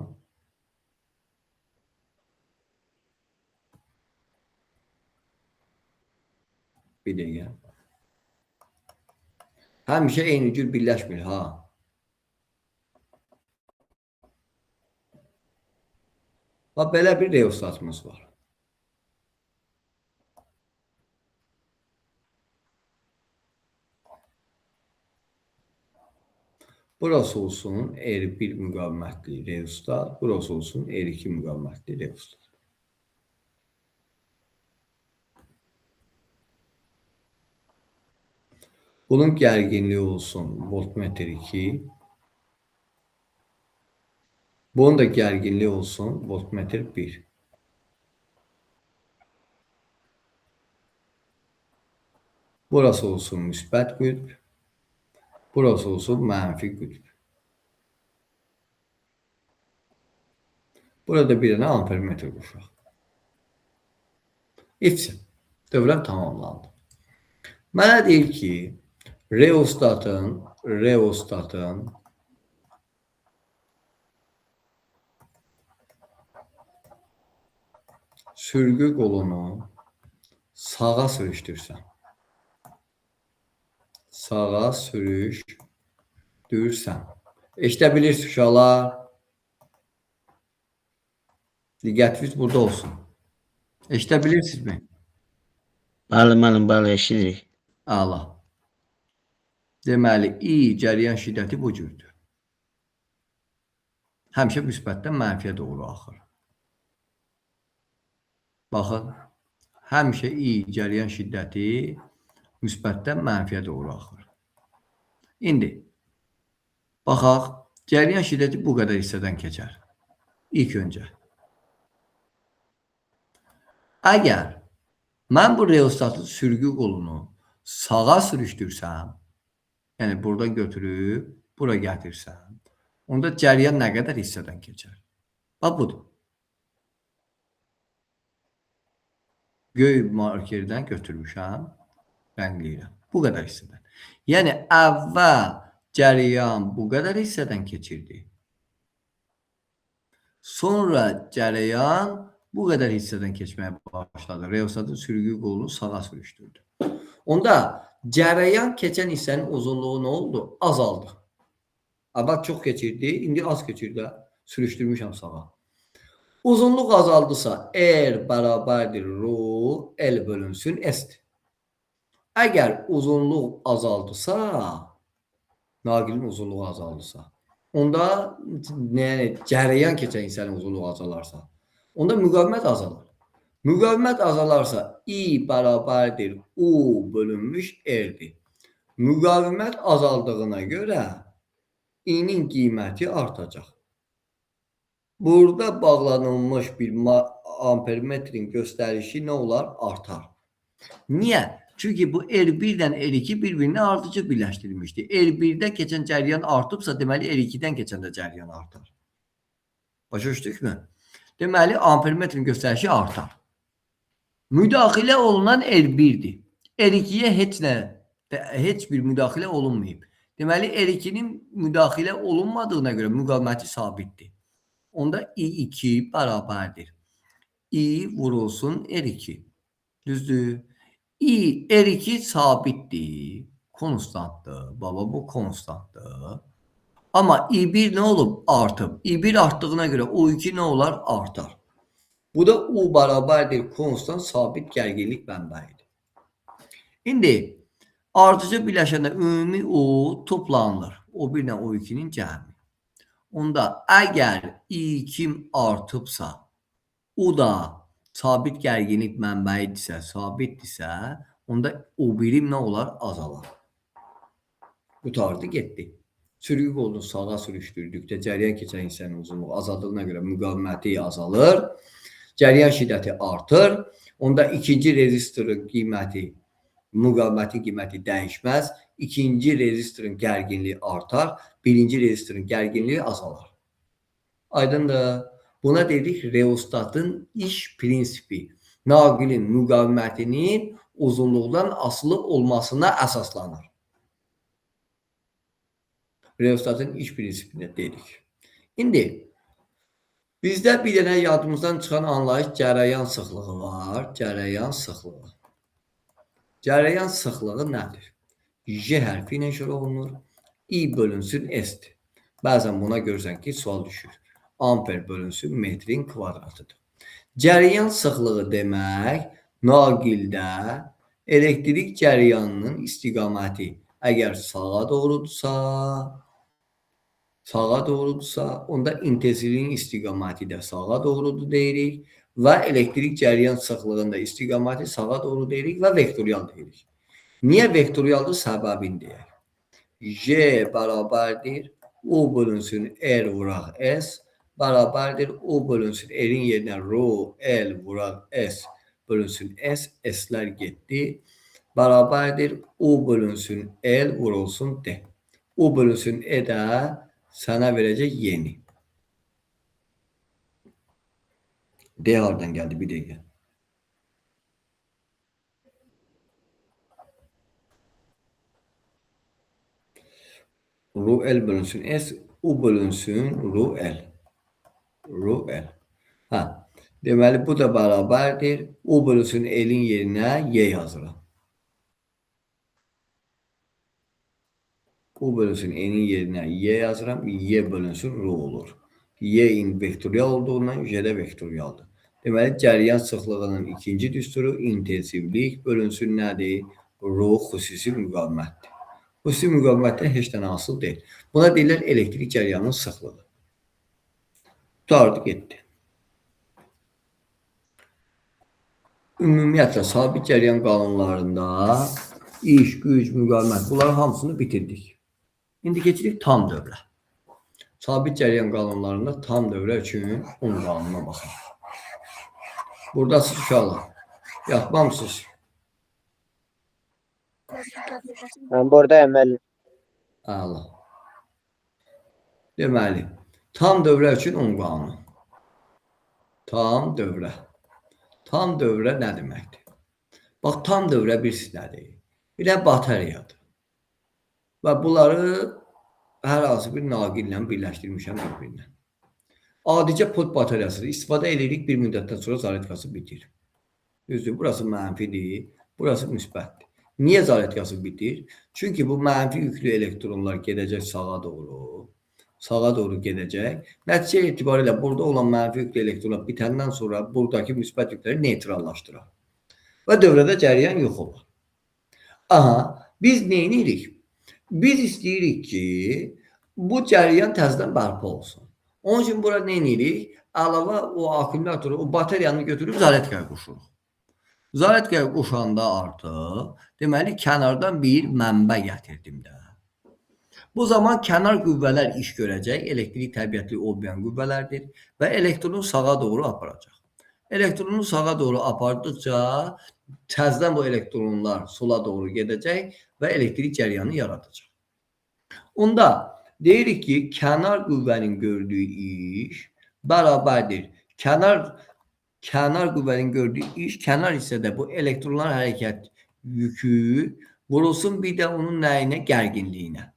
Bir dəqiqə. Həmişə eyni cür birləşmir, ha. Bax, belə bir reostatımız var. Burası olsun R1 müqavimətli reostat, burası olsun R2 müqavimətli reostat. Bunun gərginliyi olsun voltmetr 2. Bunun da gərginliyi olsun voltmetr 1. Burası olsun müsbət qütb. Burası olsun mənfi qütb. Burada bir dənə ampermetr qoşaq. İfsin. Dövrəm tamamlandı. Mənə deyir ki, reostatın sürgü qolunu sağa sürüşdürsən. Sağa sürüşdürsən. Eşidə bilirsiniz uşaqlar. Diqqətiniz burada olsun. Eşidə bilirsinizmi? Bəli, eşidirik. Əla. Deməli, I cəryan şiddəti bu cürdür. Həmişə müsbətdən mənfiyə doğru axır. Baxın, həmişə I cəryan şiddəti müsbətdən mənfiyə doğru axır. İndi, baxaq, cəryan şiddəti bu qədər hissədən keçər. İlk öncə. Əgər mən bu reostatın sürgü qolunu sağa sürüşdürsəm, yəni buradan götürüb, bura gətirsəm, onda cəryan nə qədər hissədən keçər? Bax, budur. Göy markerdən götürmüşəm, rəngləyirəm. Bu qədər hissədən. Yəni, əvvəl cəryan bu qədər hissədən keçirdi. Sonra cəryan bu qədər hissədən keçməyə başladı. Reostatın sürgü qolunu sağa sürüşdürdü. Onda cərəyan keçən hissənin uzunluğu nə oldu? Azaldı. Əvvəl çox keçirdi, indi az keçirdi. Sürüşdürmüşəm sağa. Uzunluq azaldısa R bərabərdir rho L bölünsün S-dir. Əgər uzunluq azaldısa, naqilin uzunluğu azaldısa, onda cərəyan keçən hissənin uzunluğu azalarsa, onda müqavimət azalır. Müqavimət azalarsa I bərabərdir U bölünmüş R'dir. Müqavimət azaldığına görə I-nin qiyməti artacaq. Burada bağlanılmış bir ampermetrin göstərişi nə olar? Artar. Niyə? Çünki bu R1 ilə R2 bir-birini ardıcı birləşdirilmişdir. R1-də keçən cəryan artıbsa, deməli R2-dən keçən də cəryan artar. Başa düşdükmü? Deməli, ampermetrin göstərişi artar. Müdaxilə olunan R1'dir. R2'ye heç bir müdaxilə olunmayıb. Deməli, R2'nin müdaxilə olunmadığına görə müqaviməti sabitdir. Onda I2 bərabərdir. I vurulsun R2. Düzdür? R2 sabitdir. Konstantdır. Baba bu konstantdır. Ama I1 ne olub? Artıb. I1 artdığına görə O2 ne olar? Artar. Bu da U bərabərdir konstant sabit gərginlik mənbəyidir. İndi artıcı biləşəndə ümumi U toplanılır. O1 ilə O2-nin cəmi. Onda əgər I2 artıbsa, U da sabit gərginlik mənbəyidirsə, sabitdirsə, onda O1 nə olar? Azalar. Qutardı getdi. Sürgü qolunu sağa sürüşdürdükdə cəryan keçən hissənin uzunluğu azaldığına görə müqaviməti azalır. Cəryan şiddəti artır. Onda ikinci rezistorun qiyməti, müqavimətin qiyməti dəyişməz. İkinci rezistorun gərginliyi artar. Birinci rezistorun gərginliyi azalar. Aydındır. Buna dedik reostatın iş prinsipi. Naqilin müqavimətinin uzunluqdan asılı olmasına əsaslanır. Reostatın iş prinsipini dedik. İndi bizdə bir dənə yadımızdan çıxan anlayış cərəyan sıxlığı var. Cərəyan sıxlığı. Cərəyan sıxlığı nədir? J hərfi ilə işarə olunur. I bölünsün S-dir. Bəzən buna görürsən ki, sual düşür. Amper bölünsün metrin kvadratıdır. Cərəyan sıxlığı demək, naqildə elektrik cərəyanının istiqaməti əgər sağa doğrudursa, onda intensivliyin istiqaməti də sağa doğrudur deyirik və elektrik cərəyan sıxlığında istiqaməti sağa doğru deyirik və vektorial deyirik. Niyə vektorialdır? Səbəbini deyək. J bərabərdir U bölünsün R vuraq S bərabərdir U bölünsün R'in yerinə rho L vuraq S bölünsün S, S'lər getdi. Bərabərdir U bölünsün L vurulsun D. U bölünsün E də sənə verəcək yeni. D hardan gəldi? Bir dəqiqə. Rho L bölünsün S, U bölünsün rho L. Rho L. Deməli, bu da bərabərdir. U bölünsün L'in yerinə Y yazıram. U bölünsün N'in yerinə Y yazıram. Y bölünsün rho olur. Y'in vektorial olduğundan J də vektorialdır. Deməli, cəryan sıxlığının ikinci düsturu intensivlik bölünsün nədir? Rho xüsusi müqavimətdir. Xüsusi müqavimətdən heç dənə asıl deyil. Buna deyirlər elektrik cəryanının sıxlığı. Tutardı getdi. Ümumiyyətlə, sabit cəryan qanunlarında iş, güc, müqavimət bunların hamısını bitirdik. İndi keçirik tam dövrə. Sabit cəryan qanunlarında tam dövrə üçün 10 qanuna baxın. Buradasınız uşaqlar. Yatmamısınız. Ben buradayım müəllim. Allah. Deməli, tam dövrə üçün 10 qanun. Tam dövrə. Tam dövrə nə deməkdir? Bax, tam dövrə birisi nədir? Bir də bateriyadır. Və bunları hər hansı bir naqillə birləşdirmişəm bir-birinə. Adicə pod bateriyasıdır. İstifadə edirik, bir müddətdən sonra zaretkası bitir. Düzdür, burası mənfidir, burası müsbətdir. Niyə zaretkası bitir? Çünki bu mənfi yüklü elektronlar gedəcək sağa doğru. Sağa doğru gedəcək. Nəticə etibarilə burada olan mənfi yüklü elektronlar bitəndən sonra buradakı müsbət yükləri neytrallaşdırır. Və dövrədə cəryan yox olur. Biz nə edirik? Biz istəyirik ki, bu cəryan təzədən bərpa olsun. Onun üçün burada nə edirik? Əlavə o akkumulatoru, o bateriyanı götürüb zaretkaya qoşuruq. Zaretkaya qoşanda artıq, deməli, kənardan bir mənbə gətirdim də. Bu zaman kənar qüvvələr iş görəcək, elektrik təbiətli olmayan qüvvələrdir və elektronu sağa doğru aparacaq. Elektronu sağa doğru apardıqca təzədən bu elektronlar sola doğru gedəcək və elektrik cəryanı yaradacaq. Onda deyirik ki, kənar qüvvənin gördüyü iş bərabərdir. Kənar qüvvənin gördüyü iş, kənar hissədə bu elektronlar hərəkət yükü vurulsun bir də onun nəyinə? Gərginliyinə.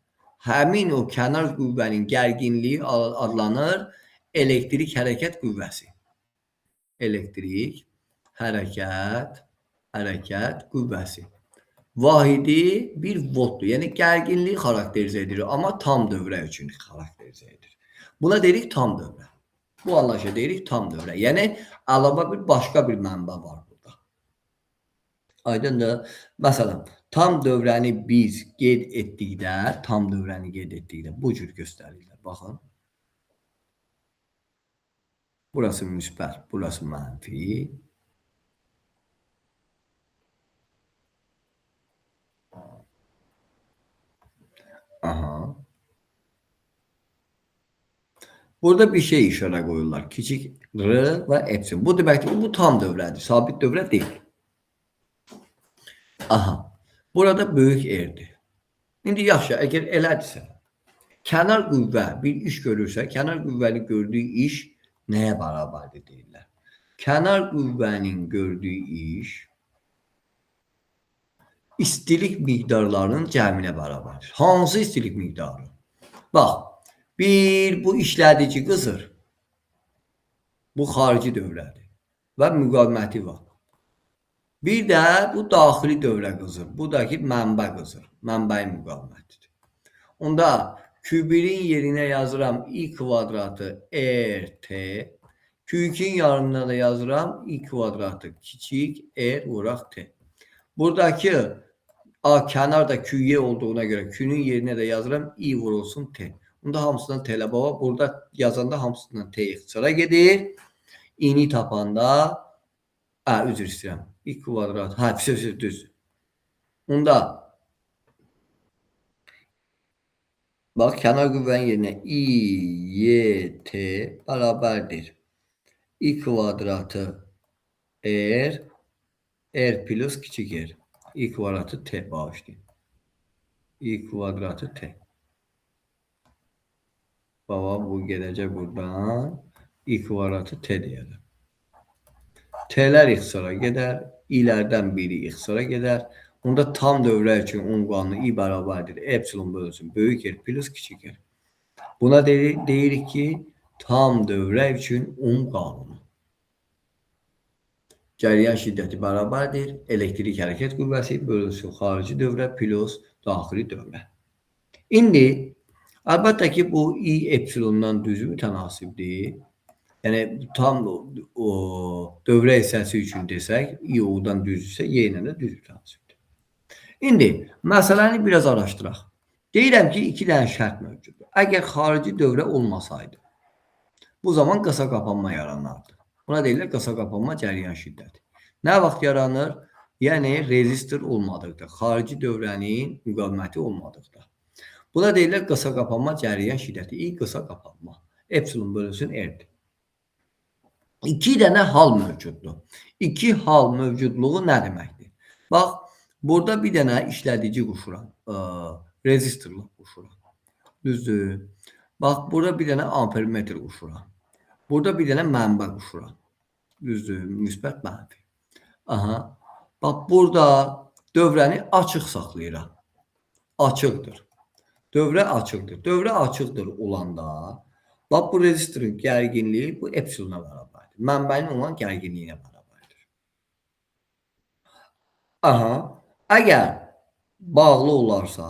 Həmin o kənar qüvvənin gərginliyi adlanır elektrik hərəkət qüvvəsi. Elektrik hərəkət hərəkət qüvvəsi. Vahidi bir voltdur. Yəni gərginliyi xarakterizə edir, amma tam dövrə üçün xarakterizə edir. Buna deyirik tam dövrə. Bu anlayışa deyirik tam dövrə. Yəni əlavə bir başqa bir mənbə var burada. Aydındır? Məsələn, tam dövrəni biz qeyd etdikdə, tam dövrəni qeyd etdikdə bu cür göstərirlər. Baxın. Burası müsbət, burası mənfi. Aha. Burada bir şey işarə qoyurlar. Kiçik r və epsilon. Bu deməkdir ki, bu tam dövrədir. Sabit dövrə deyil. Aha. Burada böyük R-dir. İndi yaxşı, əgər elədirsə, kənar qüvvə bir iş görürsə, kənar qüvvənin gördüyü iş nəyə bərabərdir deyirlər. Kənar qüvvənin gördüyü iş istilik miqdarlarının cəminə bərabərdir. Hansı istilik miqdarı? Bax, bu işlədici qızır. Bu xarici dövrədir və müqaviməti var. Bir də bu daxili dövrə qızır. Bu da ki, mənbə qızır. Mənbəyin müqavimətidir. Onda Q1'in yerinə yazıram i kvadratı RT. Q2'in yanına da yazıram i kvadratı kiçik R vuraq T. Buradakı kənar da Q'ye olduğuna görə Q'nun yerinə də yazıram i vurulsun T. Bunda hamısından T-lə baba. Burada yazanda hamısından T ixtisara gedir. İ'ni tapanda üzr istəyirəm. i kvadrat. Düz. Onda bax, kənar qüvvənin yerinə i, y, t bərabərdir. i kvadratı r plus kiçik r. i kvadratı t bağışlayın. i kvadratı t. Baba, bu gedəcək buradan. i kvadratı t deyəlim. T'lər ixtisara gedər. İlərdən biri ixtisara gedər. Onda tam dövrə üçün ünvanı i bərabərdir. Epsilon bölünsün böyük R plus kiçik R. Buna deyirik ki, tam dövrə üçün qanunu. Cəryan şiddəti bərabərdir. Elektrik hərəkət qüvvəsi bölünsün xarici dövrə plus daxili dövrə. İndi əlbəttə ki, bu i epsilondan düzü mütənasibdir. Yəni tam o dövrə hissəsi üçün desək, i o-dan düzdürsə, y ilə də düz mütənasibdir. İndi məsələni biraz araşdıraq. Deyirəm ki, 2 dənə şərt mövcuddur. Əgər xarici dövrə olmasaydı, bu zaman qısa qapanma yaranardı. Buna deyirlər qısa qapanma cəryan şiddəti. Nə vaxt yaranır? Yəni rezistor olmadıqda, xarici dövrənin müqaviməti olmadıqda. Buna deyirlər qısa qapanma cəryan şiddəti. i qısa qapanma. Epsilon bölünsün R-dir. 2 dənə hal mövcuddur. 2 hal mövcudluğu nə deməkdir? Bax, burada bir dənə işlədici quşuram. Rezistorluq quşuram. Düzdür. Bax, burada bir dənə ampermetr quşuram. Burada bir dənə mənbə quşuram. Düzdür. Müsbət mənfi. Aha. Bax, burada dövrəni açıq saxlayıram. Açıqdır. Dövrə açıqdır. Dövrə açıqdır olanda, bax, bu rezistorun gərginliyi bu epsilona bərabərdir. Mənbənin olan gərginliyinə bərabərdir. Aha. Əgər bağlı olarsa,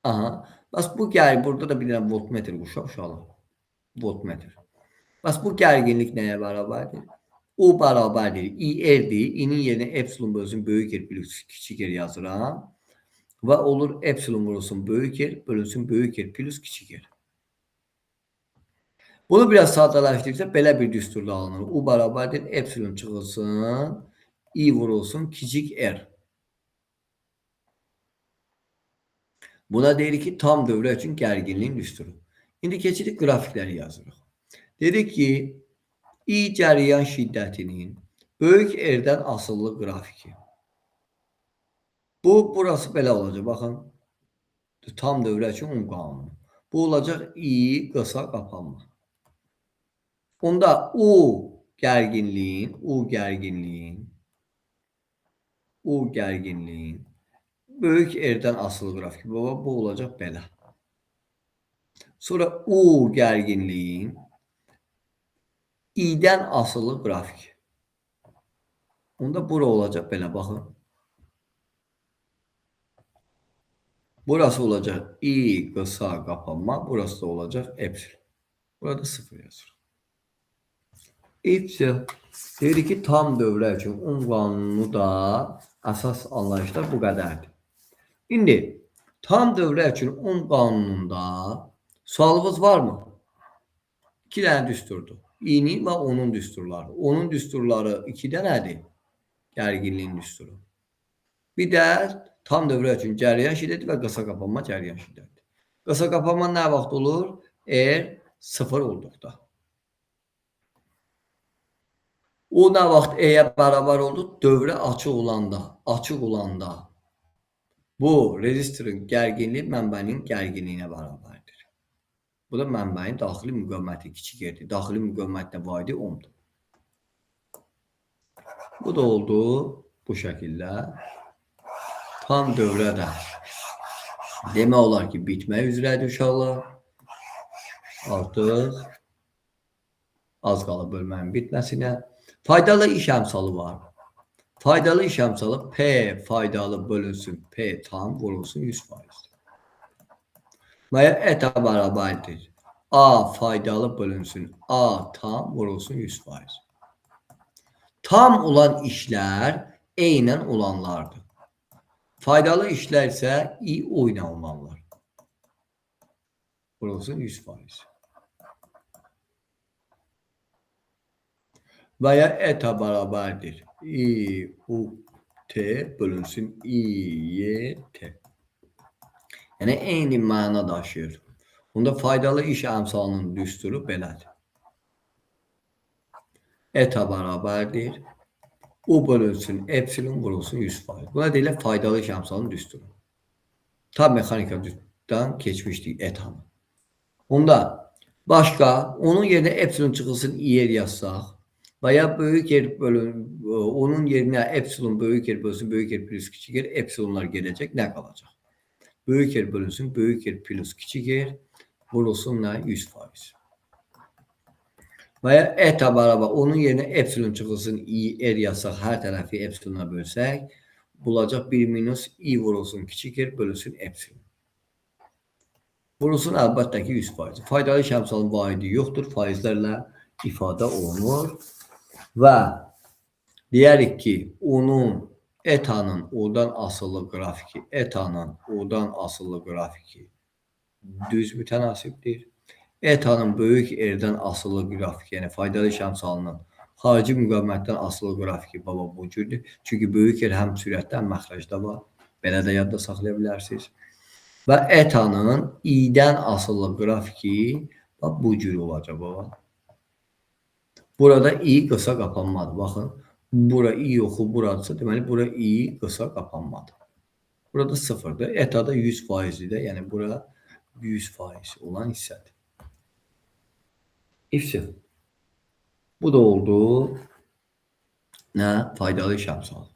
aha. Bəs bu burada da bir dənə voltmetr quşaq uşaqlar. Voltmetr. Bəs bu gərginlik nəyə bərabərdir? O bərabərdir. i-r'dir. İ'nin yerinə epsilon bölünsün böyük R plus kiçik R yazıram. Və olur epsilon vurulsun böyük R bölünsün böyük R plus kiçik R. Bunu biraz sadələşdirsə belə bir düsturda alınır. U bərabərdir epsilon çıxılsın, i vurulsun kiçik R. Buna deyirik ki, tam dövrə üçün gərginliyin düsturu. İndi keçirik qrafikləri yazırıq. Dedik ki, i cəryan şiddətinin böyük R-dən asılı qrafiki. Burası belə olacaq. Baxın, tam dövrə üçün qanunu. Bu olacaq i qısa qapanma. Onda u gərginliyin böyük R-dən asılı qrafiki. Bu olacaq belə. Sonra u gərginliyin i-dən asılı qrafik. Onda bura olacaq belə baxın. Burası olacaq i qısa qapanma, burası da olacaq epsilon. Burada 0 yazır. Epsilon deyirik ki, tam dövrə üçün qanunu da əsas anlayışlar bu qədərdir. İndi tam dövrə üçün qanununda sualımız varmı? 2 dənə düsturdur. İ'nin və onun düsturları. Onun düsturları 2 dənədir. Gərginliyin düsturu. Bir də tam dövrə üçün cəryan şiddəti və qısa qapanma cəryan şiddəti. Qısa qapanma nə vaxt olur? Eğer 0 olduqda. O nə vaxt E-yə bərabər oldu? Dövrə açıq olanda bu rezistorun gərginliyi mənbənin gərginliyinə bərabərdir. Bu da mənbəyin daxili müqaviməti kiçik yerdir. Daxili müqavimətinə vahidi ohmdur. Bu da oldu bu şəkildə. Tam dövrədə demək olar ki, bitmək üzrədir uşaqlar. Artıq az qalıb bölmənin bitməsinə. Faydalı iş əmsalı var. Faydalı iş əmsalı P faydalı bölünsün P tam vurulsun 100%. Və ya eta bərabərdir. A faydalı bölünsün A tam vurulsun 100%. Tam olan işlər E ilə olanlardır. Faydalı işlər isə I o ilə olanlar. Vurulsun 100%. Və ya eta bərabərdir. I u t bölünsün I y t. Yəni eyni məna daşıyır. Bunda faydalı iş əmsalının düsturu belədir. Eta bərabərdir. U bölünsün epsilon vurulsun 100%. Buna deyilir faydalı iş əmsalının düsturu. Tam mexanikadan keçmişdik etanı. Onda başqa onun yerinə epsilon çıxılsın i-yer yazsaq və ya böyük yer onun yerinə epsilon böyük yer bölünsün böyük yer plus kiçik yer epsilonlar gedəcək nə qalacaq? Böyük yer bölünsün böyük yer plus kiçik yer vurulsun nə 100%. Və ya eta bərabər onun yerinə epsilon çıxılsın i-yer yazsaq hər tərəfi epsilona bölsək bulacaq 1 minus i vurulsun kiçik yer bölünsün epsilon. Vurulsun əlbəttə ki 100%. Faydalı iş əmsalının vahidi yoxdur. Faizlərlə ifadə olunur. Və deyərik ki, onun etanın odan asılı qrafiki, etanın odan asılı qrafiki düz mütənasibdir. Etanın böyük erdən asılı qrafiki, yəni faydalı iş əmsalının xarici müqavimətdən asılı qrafiki baba bu cürdür. Çünki böyük er həm sürətdə, həm məxrəcdə var. Belə də yadda saxlaya bilərsiniz. Və etanın i-dən asılı qrafiki bu cür olacaq baba. Burada i qısa qapanmadır. Baxın, bura i yoxu, buradırsa, deməli, bura i qısa qapanmadır. Burada 0-dır. Etada 100%-dir. Yəni, bura 100% olan hissədir. İfsil. Bu da oldu. Nə? Faydalı iş əmsalı.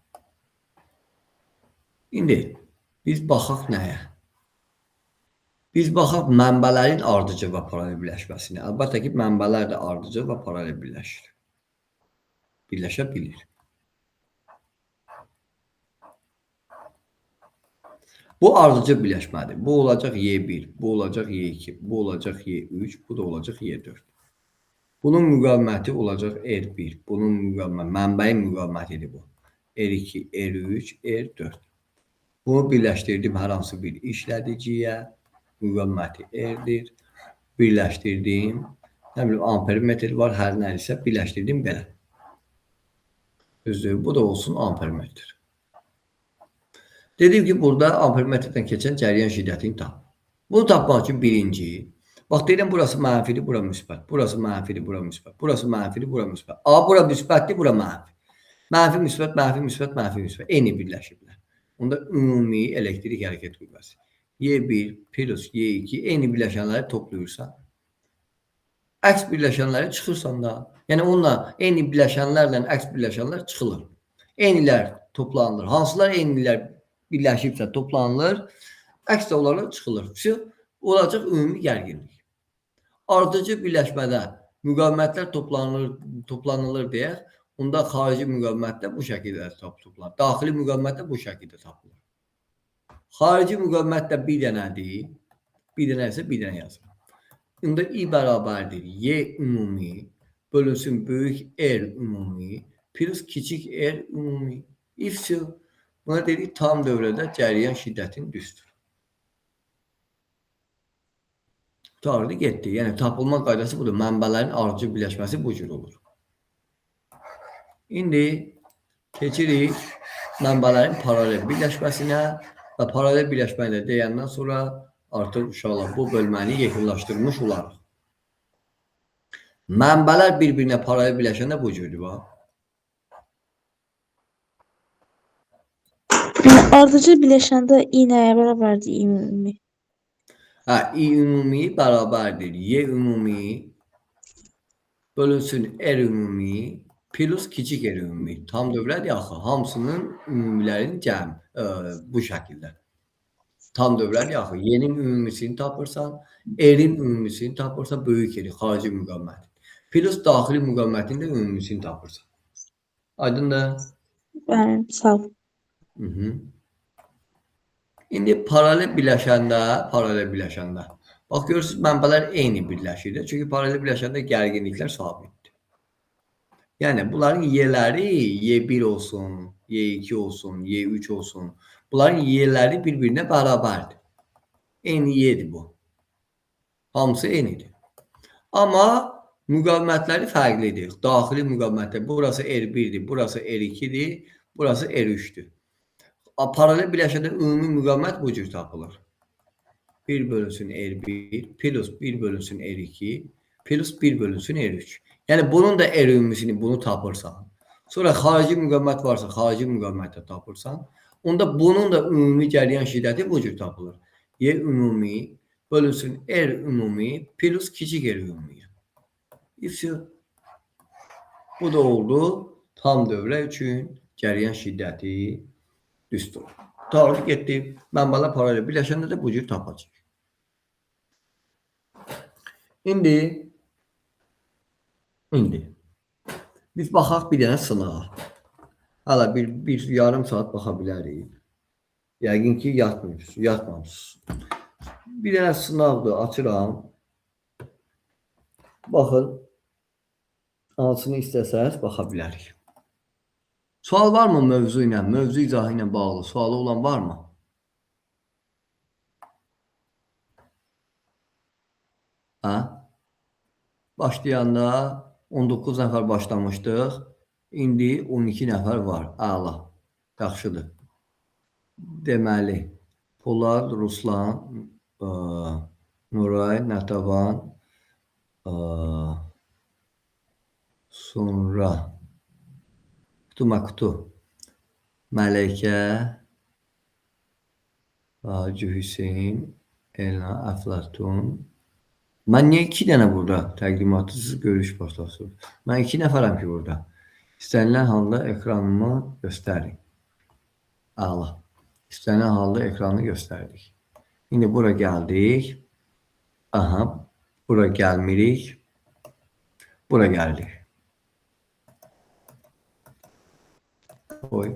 İndi biz baxaq nəyə? Biz baxaq mənbələrin ardıcıl və paralel birləşməsinə. Əlbəttə ki, mənbələr də ardıcıl və paralel birləşir. Birləşə bilir. Bu ardıcıl birləşmədir. Bu olacaq Y1, bu olacaq Y2, bu olacaq Y3, bu da olacaq Y4. Bunun müqaviməti olacaq R1. Bunun mənbəyin müqavimətidir bu. R2, R3, R4. Bunu birləşdirdim hər hansı bir işlədiciyə. Müqaviməti R-dir. Birləşdirdim. Nə bilim, ampermetr var, hər nə isə birləşdirdim belə. Düzdür, bu da olsun ampermetr. Dedim ki, burada ampermetrdən keçən cəryan şiddətini tap. Bunu tapmaq üçün birinci. Bax, deyirəm, burası mənfidir, bura müsbət. Burası mənfidir, bura müsbət. Burası mənfidir, bura müsbət. A, bura müsbətdir, bura mənfi. Mənfi, müsbət, mənfi, müsbət, mənfi, müsbət. Eyni birləşiblər. Onda ümumi elektrik hərəkət qüvvəsi. Y1 plus Y2 eyni birləşənləri toplayırsan. Əks birləşənləri çıxırsan da. Yəni, onunla eyni birləşənlərlə əks birləşənlər çıxılır. Eynilər toplanılır. Hansılar eynilər birləşibsə toplanılır. Əks də onlarla çıxılır. Olacaq ümumi gərginlik. Ardıcı birləşmədə müqavimətlər toplanılır deyək. Onda xarici müqavimətlər bu şəkildə toplanır. Daxili müqavimətlər bu şəkildə tapılır. Xarici müqavimətdə bir dənədir. Bir dənə isə bir dənə yazılır. Onda i bərabərdir. Y ümumi bölünsün böyük R ümumi plus kiçik R ümumi. İfsi. Buna dedik tam dövrədə cəryan şiddətini düzdür. Qurtardı, getdi. Yəni tapılma qaydası budur. Mənbələrin ardıcıl birləşməsi bu cür olur. İndi keçirik mənbələrin paralel birləşməsinə və paralel birləşməyi də deyəndən sonra artıq uşaqlar bu bölməni yekunlaşdırmış olarıq. Mənbələr bir-birinə paralel birləşəndə bu cürdür. Bax. Ardıcıl bileşende i neye beraberdi i ümumi? I ümumi bərabərdir. Y ümumi bölünsün R ümumi plus kiçik R ümumi. Tam dövrədir axı. Hamısının ümumilərin cəm bu şəkildə. Tam dövrədir axı. Y-nin ümumisini tapırsan, R-in ümumisini tapırsan, böyük R, xarici müqavimətin. Plus daxili müqavimətin də ümumisini tapırsan. Aydındır? Yani sağ ol. İndi paralel birləşəndə, bax görürsünüz, mənbələr eyni birləşir. Çünki paralel birləşəndə gərginliklər sabitdir. Yəni, bunların y'ləri Y1 olsun, Y2 olsun, Y3 olsun. Bunların y'ləri bir-birinə bərabərdir. Eyni y'dir bu. Hamısı eynidir. Amma müqavimətləri fərqlidir. Daxili müqavimətlər, burası R1'dir, burası R2'dir, burası R3'dür. Paralel birləşəndə ümumi müqavimət bu cür tapılır. 1 bölünsün R1 plus 1 bölünsün R2 plus 1 bölünsün R3. Yəni bunun da R ümumisini bunu tapırsan. Sonra xarici müqavimət varsa xarici müqavimətə tapırsan. Onda bunun da ümumi cəryan şiddəti bu cür tapılır. Y ümumi bölünsün R ümumi plus kiçik R ümumi. Bu da oldu tam dövrə üçün cəryan şiddəti düstur. Tarif getdi. Mənbələr paralel birləşəndə də bu cür tapacaq. İndi biz baxaq bir dənə sınağa. Hala bir yarım saat baxa bilərik. Yəqin ki yatmamışsınız. Bir dənə sınavdır, açıram. Baxın, hansını istəsəz baxa bilərik. Sual varmı mövzu ilə, mövzu izahı ilə bağlı sualı olan varmı? Başlayanda 19 nəfər başlamışdıq. İndi 12 nəfər var. Əla. Yaxşıdır. Deməli, Polad, Ruslan, Nuray, Natavan, sonra Kutu, Mələkə, Hacı Hüseyin, Elna, Əflatun. Mən niyə 2 dənə burada təqdimatısız görüş başlasın? Mən 2 nəfərəm ki burada. İstənilən halda ekranımı göstərin. Əla. İstənilən halda ekranı göstərdik. İndi bura gəldik. Aha. Bura gəlmirik. Bura gəldik. Oy.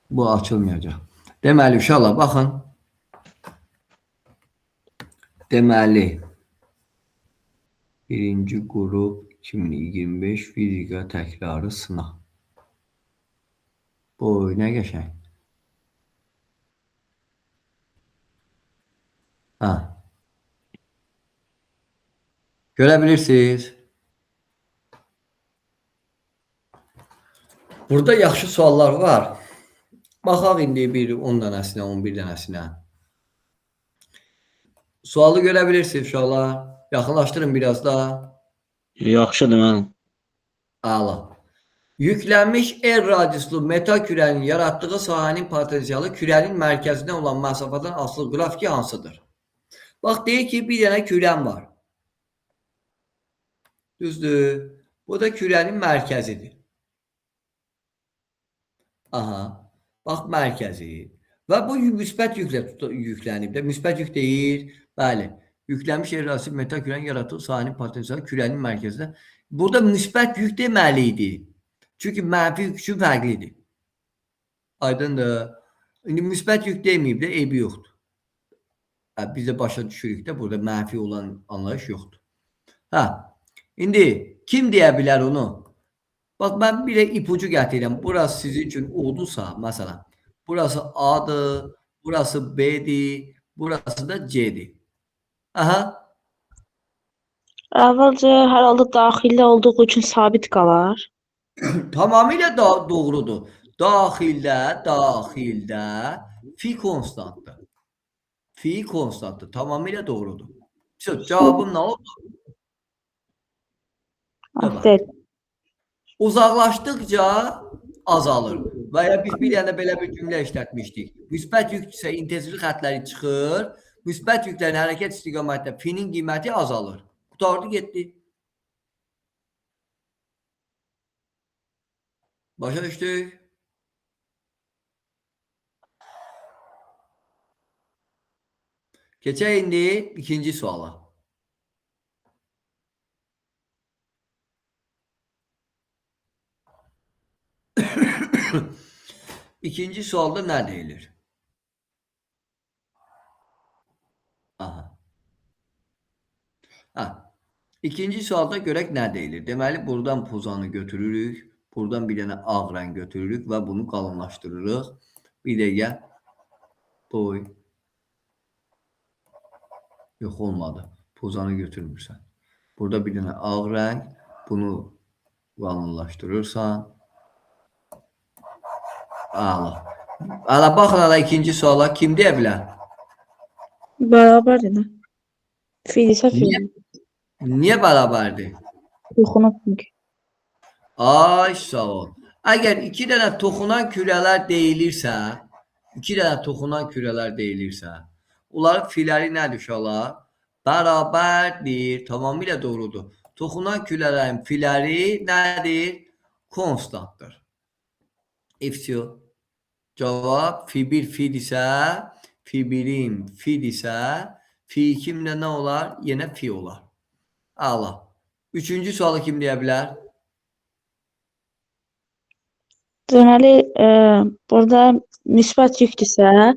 Bu açılmayacaq. Deməli, uşaqlar, baxın. Deməli, birinci qrup 2025 fizika təkrarı sınaq. Bu nə qəşəng. Görə bilirsiniz. Burada yaxşı suallar var. Baxaq indi bir 10 dənəsinə, 11 dənəsinə. Sualı görə bilirsiniz uşaqlar. Yaxınlaşdırın biraz da. Yaxşıdır mənim. Əla. Yüklənmiş R radiuslu metal kürənin yaratdığı sahənin potensialı kürənin mərkəzindən olan məsafədən asılı qrafiki hansıdır? Bax, deyək ki, bir dənə kürən var. Düzdür. Bu da kürənin mərkəzidir. Aha. Bax, mərkəzi. Və bu müsbət yüklə yüklənib də. Müsbət yük deyir. Bəli. Yüklənmiş errasiv metal kürənin yaratdığı sahənin potensialı kürənin mərkəzində. Burada müsbət yük deməli idi. Çünki mənfi yük üçün fərqlidir. Aydındır. İndi müsbət yük deməyib də eybi yoxdur. Biz də başa düşürük də burada mənfi olan anlayış yoxdur. İndi kim deyə bilər onu? Bax, mən bir ipucu gətirirəm. Burası sizin üçün udursa, məsələn, burası A-dır, burası B-dir, burası da C-dir. Aha, Əvvəlcə hər halda daxildə olduğu üçün sabit qalar. tamamilə doğrudur. Daxildə fi konstantdır. Fi konstantdır. Tamamilə doğrudur. Cavabım nə oldu? Aferin. Uzaqlaşdıqca azalır. Və ya biz bir dənə belə bir cümlə işlətmişdik. Müsbət yük isə intensivlik xəttləri çıxır. Müsbət yüklərin hərəkət istiqamətində finin qiyməti azalır. Qutardı, getdi. Başa düşdük. Keçək indi ikinci suala. İkinci sualda nə deyilir? Aha. İkinci sualda görək nə deyilir. Deməli, buradan pozanı götürürük. Buradan bir dənə ağ rəng götürürük və bunu qalınlaşdırırıq. Bir dəqiqə. Boy. Yox, olmadı. Pozanı götürmürsən. Burada bir dənə ağ rəng. Bunu qalınlaşdırırsan. Ala baxın ala ikinci suala. Kim deyə bilər? Bərabərdir də. Fiilsə fiil. Niyə bərabərdir? Yuxunu çünki. Ay, sağ ol. Əgər iki dənə toxunan kürələr deyilirsə, onların fiilləri nədir uşaqlar? Bərabərdir. Tamamilə doğrudur. Toxunan kürələrin fiilləri nədir? Konstantdır. Efsio. Cavab fi1 fil isə, fi1'in fil isə, fi2'mdə nə olar? Yenə fi olar. Allah. Üçüncü sualı kim deyə bilər? Deməli, burada müsbət yükdürsə,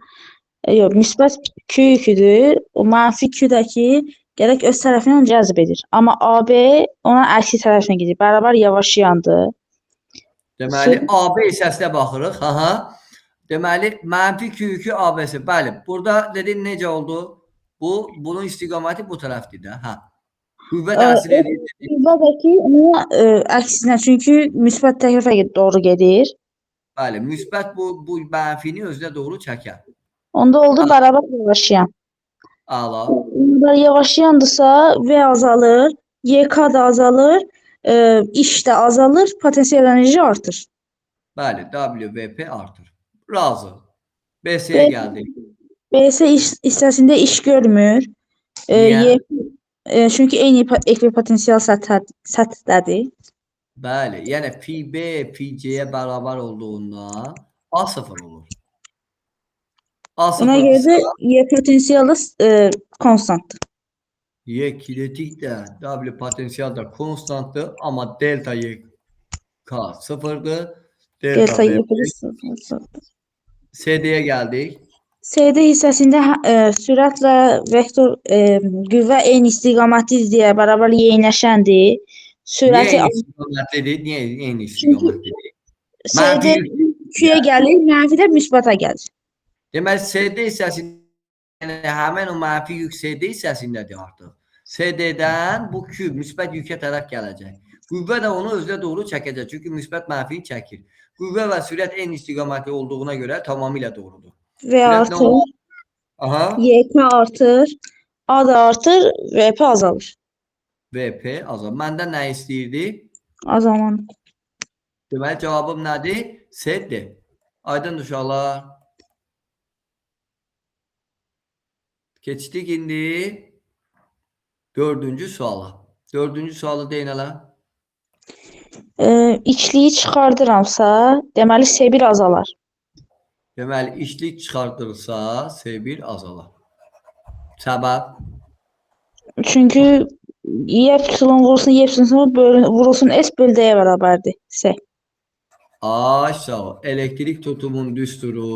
yox, müsbət Q yüküdür. O mənfi Q-dəki gərək öz tərəfinə onu cəzb edir. Amma AB ona əksi tərəfinə gedir. Bərabər yavaşlayandır. Deməli, AB hissəsinə baxırıq. Aha. Deməli, mənfi Q yükü ABC. Bəli, burada dedin necə oldu? Bunun istiqaməti bu tərəfdir də. Qüvvə təsir edir. Qüvvədəki ona əksinə, çünki müsbət tərəfə doğru gedir. Bəli, müsbət bu mənfini özünə doğru çəkər. Onda oldu bərabər yavaşlayan. Ala. Bərabər yavaşlayandırsa V azalır, YK da azalır, iş də azalır, potensial enerji artır. Bəli, WP artır. Razı. BS-yə gəldik. BS hissəsində iş görmür. Niyə? Çünki eyni ekvipotensial səthdədir. Bəli, yəni fi B, fi C-yə bərabər olduğundan A0 olur. Ona görə də Y potensialı konstantdır. Y kinetik də, W potensial da konstantdır, amma delta Y K sıfırdır. Delta Y CD-yə gəldik. CD hissəsində sürətlə vektor qüvvə eyni istiqamətlidir deyə bərabər yeyinləşəndir. Sürəti Niyə eyni istiqamətlidir? Niyə eyni istiqamətlidir? CD Q-yə gəlir, mənfi də müsbətə gəlir. Deməli, CD hissəsində həmin o mənfi yük CD hissəsindədir artıq. CD-dən bu Q müsbət yükə tərəf gələcək. Qüvvə də onu özünə doğru çəkəcək. Çünki müsbət mənfini çəkir. Qüvvə və sürət eyni istiqamətli olduğuna görə tamamilə doğrudur. V artır, YK artır, A da artır, VP azalır. VP azalır. Məndən nə istəyirdi? Azalman. Deməli, cavabım nədir? C-dir. Aydın uşaqlar. Keçdik indi dördüncü suala. Dördüncü sualı deyin hələ. İçliyi çıxardıramsa, deməli S1 azalar. Deməli, işlik çıxardılsa S1 azalar. Səbəb? Çünki y epsilon vurulsun y epsilon vurulsun s bölü d'yə bərabərdir. S. Ay sağ ol. Elektrik tutumun düsturu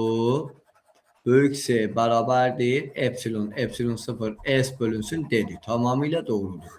böyük S bərabərdir. Epsilon 0 S bölünsün dedi. Tamamilə doğrudur.